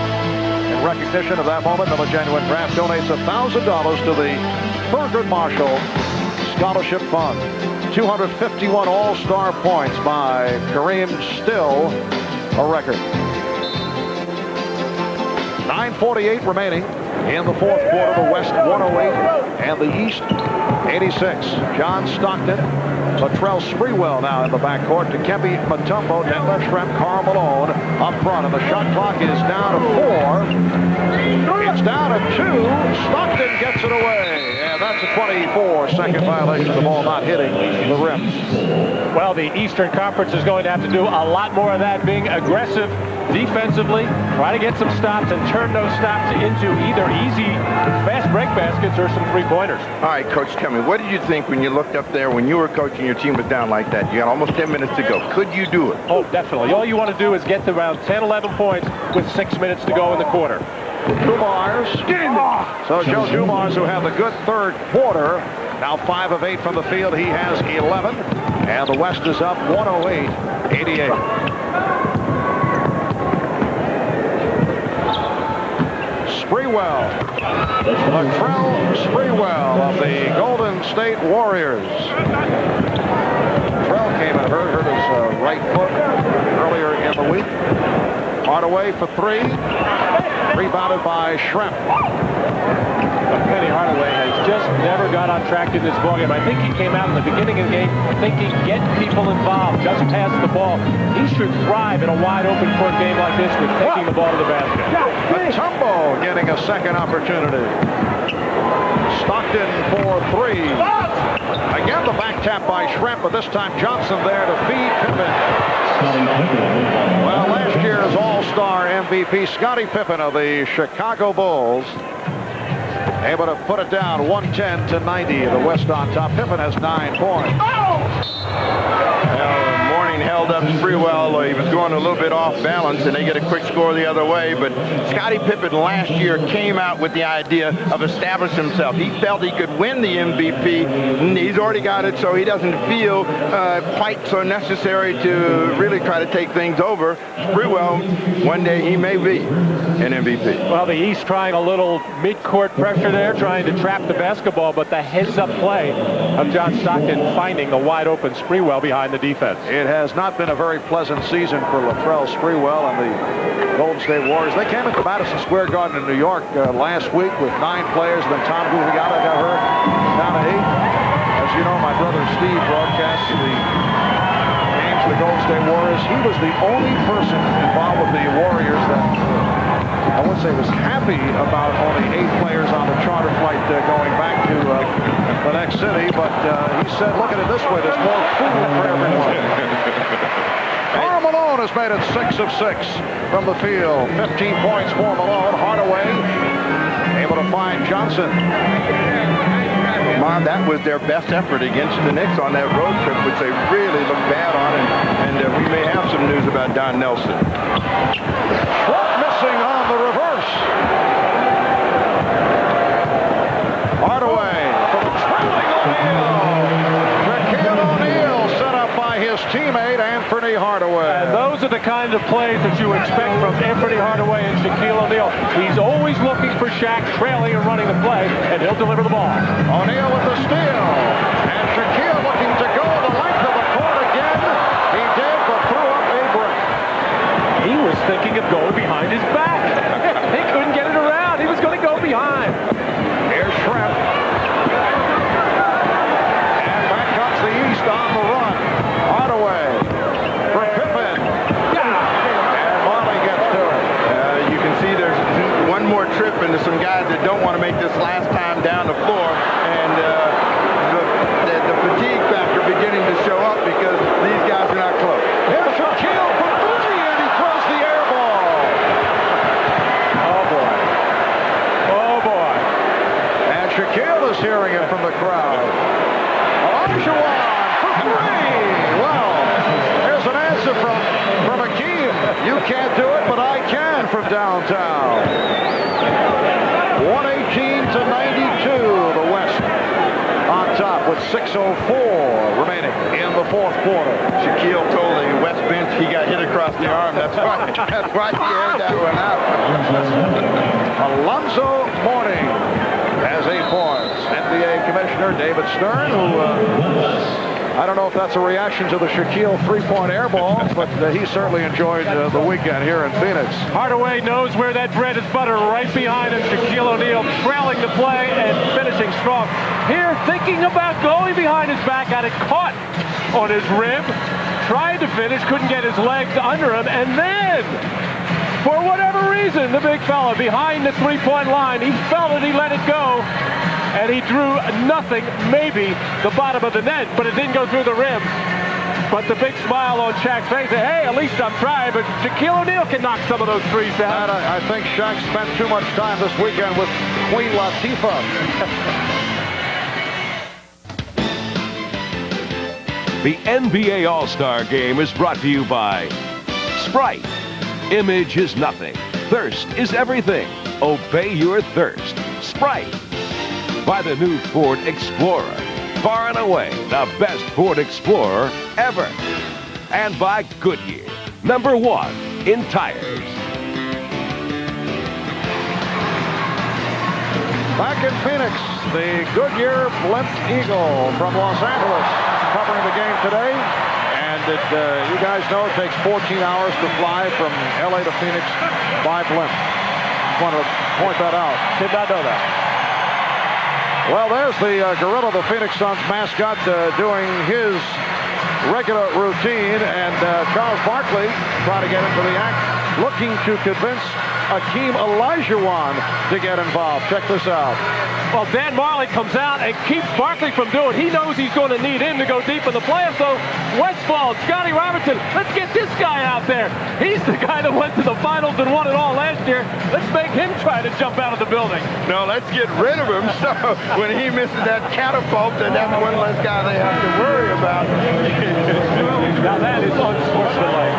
In recognition of that moment, Miller Genuine Draft donates $1,000 to the Thurgood Marshall Scholarship Fund. 251 All-Star points by Kareem, still a record. 9:48 remaining in the fourth quarter. The West 108 and the East 86. John Stockton, Latrell Sprewell now in the backcourt. Dikembe Mutombo, Detlef Schrempf, Karl Malone up front. And the shot clock is down to 4. It's down to 2. Stockton gets it away. And that's a 24-second violation. The ball not hitting the rims. Well, the Eastern Conference is going to have to do a lot more of that, being aggressive defensively, try to get some stops and turn those stops into either easy fast break baskets or some three-pointers. All right, Coach, tell me, what did you think when you looked up there when you were coaching, your team was down like that? You got almost 10 minutes to go. Could you do it? Oh, definitely. All you want to do is get to around 10, 11 points with 6 minutes to go in the quarter. Dumars. So Joe Dumars, who had the good third quarter, now 5 of 8 from the field. He has 11. And the West is up 108-88. Sprewell. Latrell Sprewell of the Golden State Warriors. Latrell came and hurt his right foot earlier in the week. Hardaway for 3. Rebounded by Schrempf. Penny Hardaway has just never got on track in this ballgame. I think he came out in the beginning of the game thinking, get people involved, just pass the ball. He should thrive in a wide-open court game like this with taking the ball to the basket. Mutombo getting a second opportunity. Stockton for 3. Again, the back tap by Schrempf, but this time Johnson there to feed Pippen. Well, last year's All-Star MVP, Scottie Pippen of the Chicago Bulls, able to put it down 110-90. The West on top. Pippen has 9 points. Morning held up Sprewell. He was going a little bit off balance, and they get a quick score the other way. But Scottie Pippen last year came out with the idea of establishing himself. He felt he could win the MVP. He's already got it, so he doesn't feel quite so necessary to really try to take things over. Sprewell, one day he may be an MVP. Well, the East trying a little mid-court pressure there, trying to trap the basketball, but the heads-up play of John Stockton finding the wide-open Sprewell behind the defense. It has not been a very pleasant season for Latrell Sprewell and the Golden State Warriors. They came into Madison Square Garden in New York last week with 9 players. Then Tom Guglielmo got hurt down to 8. As you know, my brother Steve broadcasts the games of the Golden State Warriors. He was the only person involved with the Warriors that I would say was happy about only 8 players on the charter flight going back to the next city, but he said, look at it this way, there's more food for everyone. Karl Malone has made it 6 of 6 from the field. 15 points for Malone. Hardaway able to find Johnson. Mom, that was their best effort against the Knicks on that road trip, which they really looked bad on, and we may have some news about Don Nelson. Trump missing on the reverse. Hardaway from trailing O'Neal. Shaquille O'Neal set up by his teammate Anthony Hardaway. And those are the kind of plays that you expect from Anthony Hardaway and Shaquille O'Neal. He's always looking for Shaq trailing and running the play, and he'll deliver the ball. O'Neal with the steal. And Shaquille looking to go the length of the court again. He did, but threw up a brick. He was thinking of going behind his back. He couldn't get it around. He was going to go behind. Here's Trent. And back comes the East on the run. Hardaway for Pippen. And Marley gets to it. You can see there's one more trip into some guys that don't want to make this last time down the floor. And the fatigue factor beginning to show up because these guys are not close. Here's Shaquille for 3, and he throws the air ball. Oh, boy. Oh, boy. And Shaquille is hearing it from the crowd. Olajuwon for 3. Well, there's an answer from Akeem. You can't do it, but I can from downtown. 118-92, the West on top with 6:04 remaining in the 4th quarter. Shaquille told the West bench he got hit across the arm. That's why he aired that one out. Alonzo Mourning has 8 points. NBA Commissioner David Stern, who I don't know if that's a reaction to the Shaquille 3-point air ball, but he certainly enjoyed the weekend here in Phoenix. Hardaway knows where that bread is buttered, right behind him. Shaquille O'Neal trailing the play and finishing strong. Here, thinking about going behind his back, got it caught on his rib, tried to finish, couldn't get his legs under him, and then, for whatever reason, the big fella behind the 3-point line, he felt it, he let it go, and he drew nothing, maybe the bottom of the net, but it didn't go through the rim. But the big smile on Shaq's face, hey, at least I'm trying, but Shaquille O'Neal can knock some of those threes down. I think Shaq spent too much time this weekend with Queen Latifah. The NBA All-Star Game is brought to you by Sprite. Image is nothing. Thirst is everything. Obey your thirst. Sprite. By the new Ford Explorer. Far and away the best Ford Explorer ever. And by Goodyear. #1 in tires. Back in Phoenix, the Goodyear Blimp Eagle from Los Angeles covering the game today. And you guys know it takes 14 hours to fly from L.A. to Phoenix by blimp. Just want to point that out. Did not know that. Well, there's the gorilla, the Phoenix Suns mascot, doing his regular routine. And Charles Barkley trying to get into the act, looking to convince Akeem Olajuwon to get involved. Check this out. Well, Dan Marley comes out and keeps Barkley from doing. He knows he's going to need him to go deep in the playoffs. So Westfall, Scotty Robertson, let's get this guy out there. He's the guy that went to the finals and won it all last year. Let's make him try to jump out of the building. No, let's get rid of him. So when he misses that catapult, then that's one less guy they have to worry about. Now that is unsportsmanlike.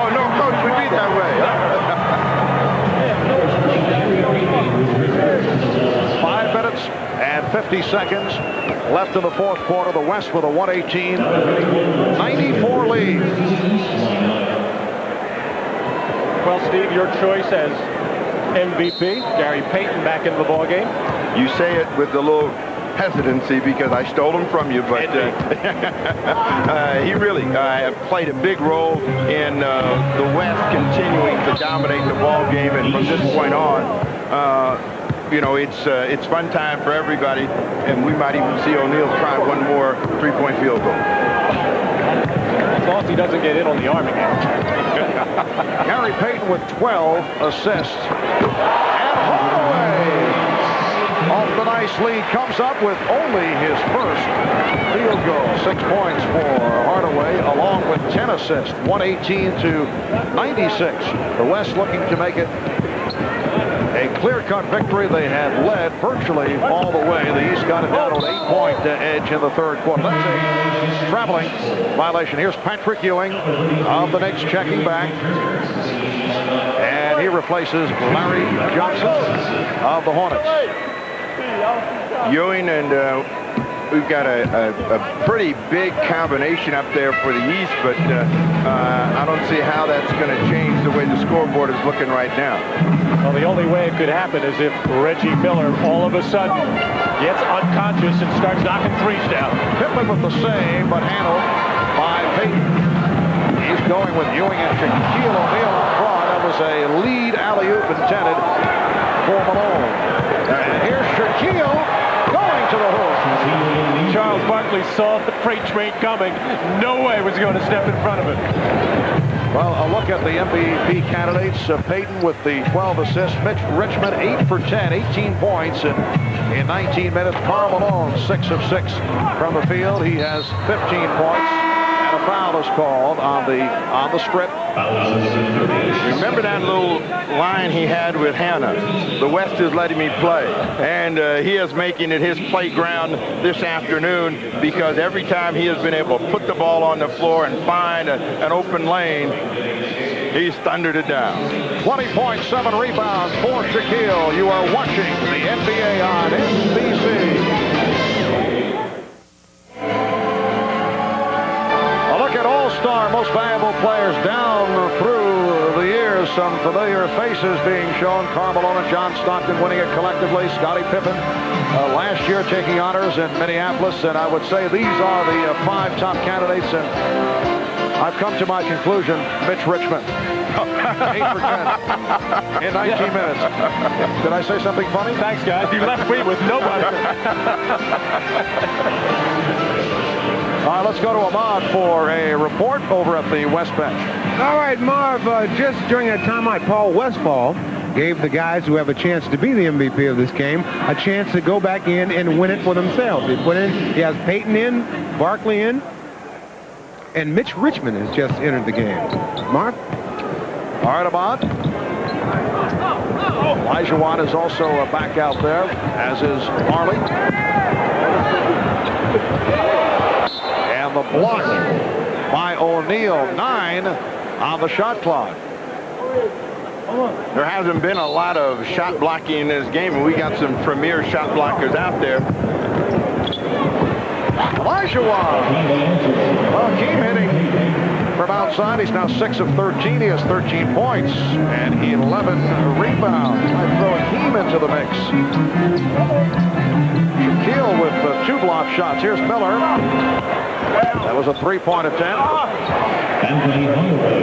Oh, no coach would be that way. 5 minutes and 50 seconds left in the fourth quarter. The West with a 118-94 lead. Well, Steve, your choice as MVP, Gary Payton back into the ballgame. You say it with a little hesitancy because I stole him from you, but he really played a big role in the West continuing to dominate the ball game, and from this point on, you know, it's fun time for everybody, and we might even see O'Neal try one more three-point field goal. As long as he doesn't get in on the arm again. Gary Payton with 12 assists. And Hardaway, off the nice lead, comes up with only his first field goal. 6 points for Hardaway, along with 10 assists. 118-96. The West looking to make it a clear-cut victory. They had led virtually all the way. The East got it down to an 8-point edge in the third quarter. That's a traveling violation. Here's Patrick Ewing of the Knicks checking back. And he replaces Larry Johnson of the Hornets. Ewing, and we've got a pretty big combination up there for the East, but I don't see how that's going to change the way the scoreboard is looking right now. Well, the only way it could happen is if Reggie Miller all of a sudden gets unconscious and starts knocking threes down. Pippen with the save, but handled by Payton. He's going with Ewing and Shaquille O'Neal up front. That was a lead alley-oop intended for Malone. And here's Shaquille going to the hoop. Charles Barkley saw the freight train coming. No way was he going to step in front of it. Well, a look at the MVP candidates. Payton with the 12 assists. Mitch Richmond, 8 for 10, 18 points in 19 minutes. Karl Malone, 6 of 6 from the field. He has 15 points. And a foul is called on the strip. Remember that little line he had with Hannah? The West is letting me play. And he is making it his playground this afternoon, because every time he has been able to put the ball on the floor and find an open lane, he's thundered it down. 20 points, 7 rebounds for Shaquille. You are watching the NBA on NBC. All-Star Most Valuable Players down through the years. Some familiar faces being shown. Karl Malone and John Stockton winning it collectively. Scottie Pippen last year taking honors in Minneapolis. And I would say these are the 5 top candidates. And I've come to my conclusion, Mitch Richmond. 8 for 10 in 19 minutes. Did I say something funny? Thanks, guys. You left me with nobody. All right, let's go to Ahmad for a report over at the West bench. All right, Marv, just during that timeout, Paul Westphal gave the guys who have a chance to be the MVP of this game a chance to go back in and win it for themselves. He has Payton in, Barkley in, and Mitch Richmond has just entered the game. Marv? All right, Ahmad. Olajuwon is also back out there, as is Marley. And the block by O'Neal, 9 on the shot clock. There hasn't been a lot of shot blocking in this game, and we got some premier shot blockers out there. Olajuwon. Well, Akeem hitting from outside. He's now 6 of 13. He has 13 points and 11 rebounds. Might throw Akeem into the mix. Shaquille with 2 block shots. Here's Miller. That was a 3-point attempt.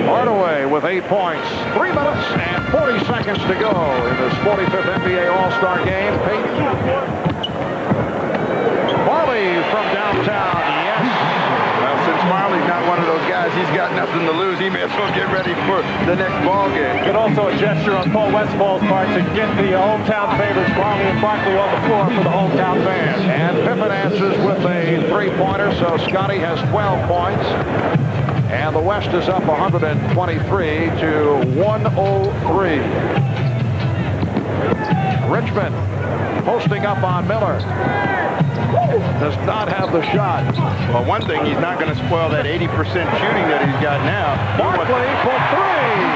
Hardaway with 8 points. 3 minutes and 40 seconds to go in this 45th NBA All-Star game. Payton. Marley from downtown. Yes. Well, since Marley's not one of those guys, he's got nothing to lose. He may as well get ready for the next ball game. And also a gesture on Paul Westfall's part to get the hometown favorites, Marley and Barkley, on the floor for the hometown band. And Pippen answers with a three-pointer, so Scotty has 12 points. And the West is up 123 to 103. Richmond posting up on Miller. Does not have the shot. Well, one thing, he's not going to spoil that 80% shooting that he's got now. Barkley for three.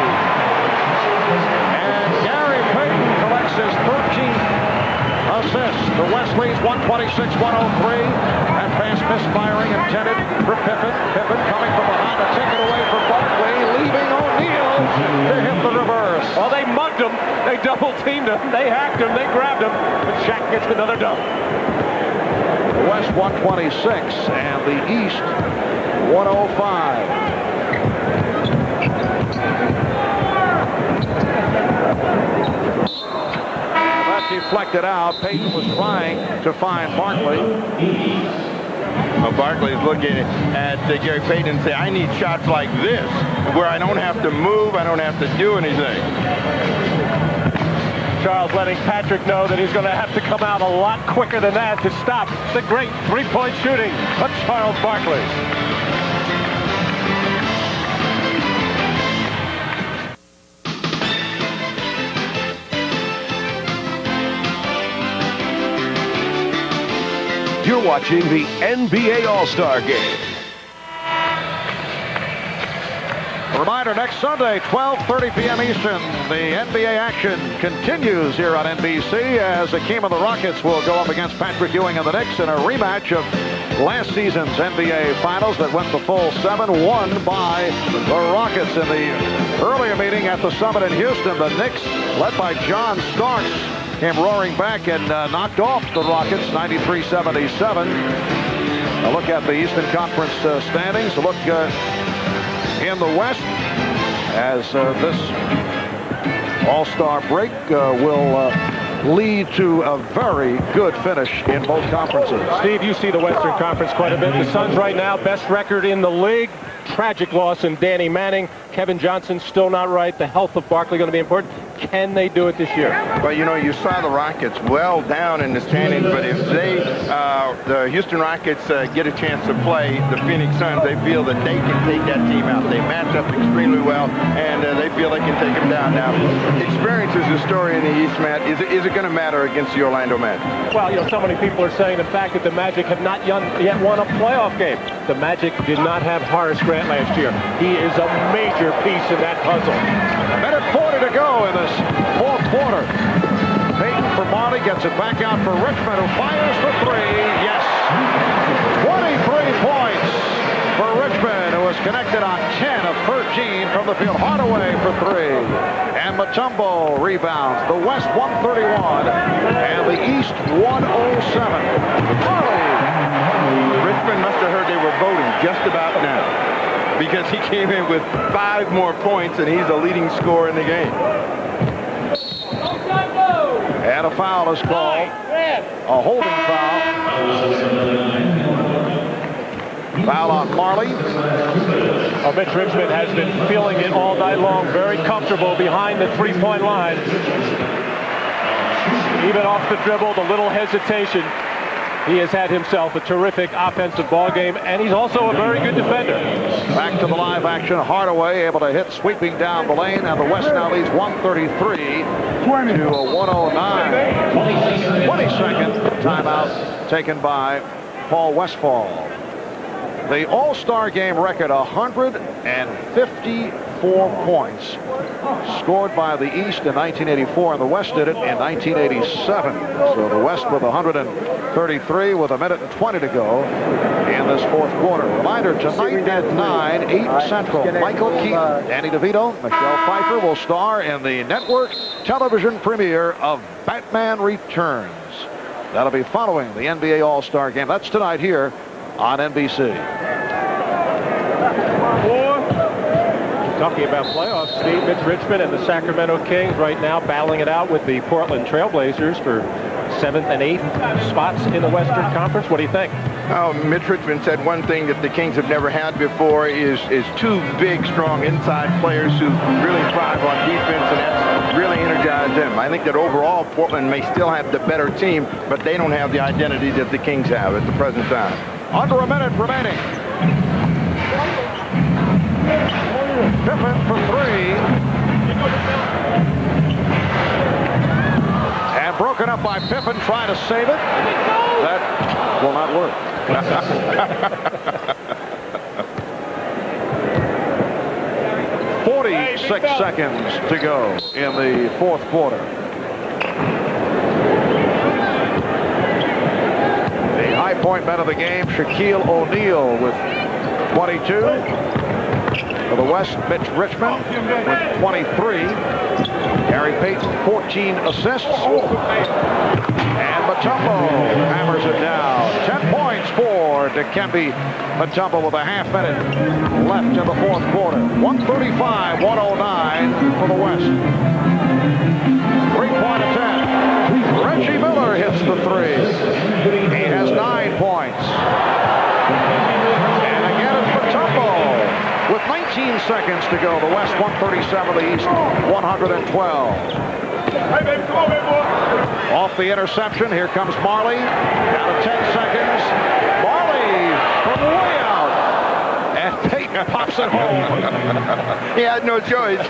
And Gary Payton collects his 13th assist. The West leads 126-103. And pass misfiring intended for Pippen. Pippen coming from behind to take it away from Barkley, leaving O'Neal to hit the reverse. Well, they mugged him. They double-teamed him. They hacked him. They grabbed him. But Shaq gets another dunk. The West 126 and the East 105. That deflected out. Payton was trying to find Barkley. Well, Barkley's looking at Gary Payton and say, I need shots like this, where I don't have to move, I don't have to do anything. Charles letting Patrick know that he's going to have to come out a lot quicker than that to stop the great three-point shooting of Charles Barkley. You're watching the NBA All-Star Game. Reminder, next Sunday, 12:30 p.m. Eastern, the NBA action continues here on NBC as Akeem and the Rockets will go up against Patrick Ewing and the Knicks in a rematch of last season's NBA Finals that went the full 7, won by the Rockets. In the earlier meeting at the Summit in Houston, the Knicks, led by John Starks, came roaring back and knocked off the Rockets 93-77. A look at the Eastern Conference standings. A look in the West as this All-Star break will lead to a very good finish in both conferences. Steve, you see the Western Conference quite a bit. The Suns right now, best record in the league. Tragic loss in Danny Manning. Kevin Johnson still not right. The health of Barkley going to be important. Can they do it this year? Well, you know, you saw the Rockets well down in the standings, but if they, the Houston Rockets get a chance to play the Phoenix Suns, they feel that they can take that team out. They match up extremely well, and they feel they can take them down. Now, experience is the story in the East, Matt. Is it going to matter against the Orlando Magic? Well, you know, so many people are saying the fact that the Magic have not yet won a playoff game. The Magic did not have Horace Grant last year. He is a major piece in that puzzle. A minute 40 to go in this fourth quarter. Payton for Marley, gets it back out for Richmond, who fires for three. Yes. 23 points for Richmond, who was connected on 10 of 13 from the field. Hardaway for three. And Mutombo rebounds. The West 131 and the East 107. Marley. Richmond must have heard they were voting just about now, because he came in with 5 more points, and he's the leading scorer in the game. And a foul is called. A holding foul. Foul on Marley. Oh, Mitch Richmond has been feeling it all night long. Very comfortable behind the three-point line. Even off the dribble, the little hesitation. He has had himself a terrific offensive ball game, and he's also a very good defender. Back to the live action. Hardaway able to hit sweeping down the lane, and the West now leads 133 to a 109. 22nd timeout taken by Paul Westfall. The All-Star Game record, 154 points scored by the East in 1984, and the West did it in 1987. So the West with 133 with a minute and 20 to go in this fourth quarter. Reminder, tonight at 9, 8 Central, Michael Keaton, Danny DeVito, Michelle Pfeiffer will star in the network television premiere of Batman Returns. That'll be following the NBA All-Star Game. That's tonight here on NBC. Talking about playoffs, Steve, Mitch Richmond and the Sacramento Kings right now battling it out with the Portland Trailblazers for 7th and 8th spots in the Western Conference. What do you think? Mitch Richmond said one thing that the Kings have never had before is two big, strong inside players who really thrive on defense, and that's really energized them. I think that overall Portland may still have the better team, but they don't have the identity that the Kings have at the present time. Under a minute remaining. Pippen for three. And broken up by Pippen trying to save it. That will not work. 46 seconds to go in the fourth quarter. The high point man of the game, Shaquille O'Neal with 22. For the West, Mitch Richmond with 23. Gary Payton, 14 assists. And Mutombo hammers it down. 10 points for Dikembe Mutombo with a half minute left in the fourth quarter. 135-109 for the West. 3-point attempt. Reggie Miller hits the three. He has 9 points. And again it's Mutombo with 19 seconds to go. The West 137, the East 112. Hey, baby, come on, baby, boy. Off the interception, here comes Marley. Down to 10 seconds. Marley from way out. And Payton pops it home. He had no choice.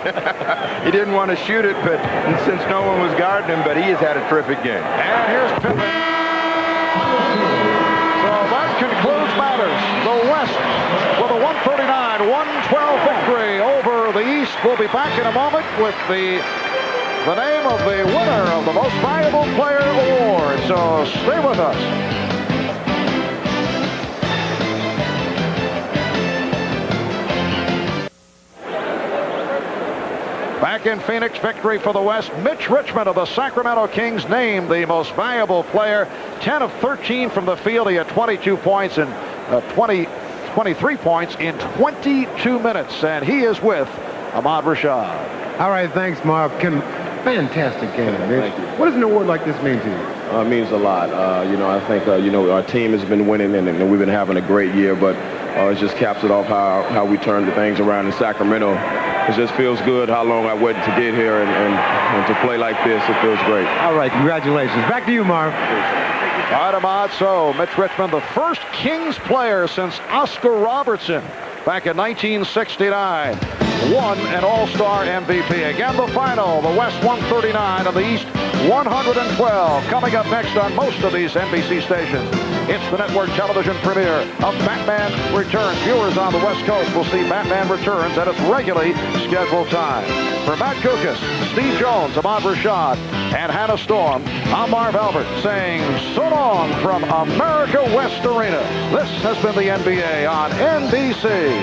He didn't want to shoot it, but since no one was guarding him, but he has had a terrific game. And here's Pippen. So that concludes matters. The West with a 139-112 victory over the East. We'll be back in a moment with the name of the winner of the Most Valuable Player Award. So stay with us. Back in Phoenix, victory for the West. Mitch Richmond of the Sacramento Kings named the Most Valuable Player. 10 of 13 from the field. He had 22 points and 23 points in 22 minutes. And he is with Ahmad Rashad. All right, thanks, Marv. Fantastic game, Mitch. What does an award like this mean to you? It means a lot. I think, our team has been winning and we've been having a great year, but it just caps it off how we turned the things around in Sacramento. It just feels good how long I waited to get here and to play like this. It feels great. All right, congratulations. Back to you, Marv. All right, Ahmad. So Mitch Richmond, the first Kings player since Oscar Robertson back in 1969. Won an All-Star MVP. Again, the final, the West 139 and the East 112. Coming up next on most of these NBC stations, it's the network television premiere of Batman Returns. Viewers on the West Coast will see Batman Returns at its regularly scheduled time. For Matt Kukas, Steve Jones, Ahmad Rashad, and Hannah Storm, I'm Marv Albert saying so long from America West Arena. This has been the NBA on NBC.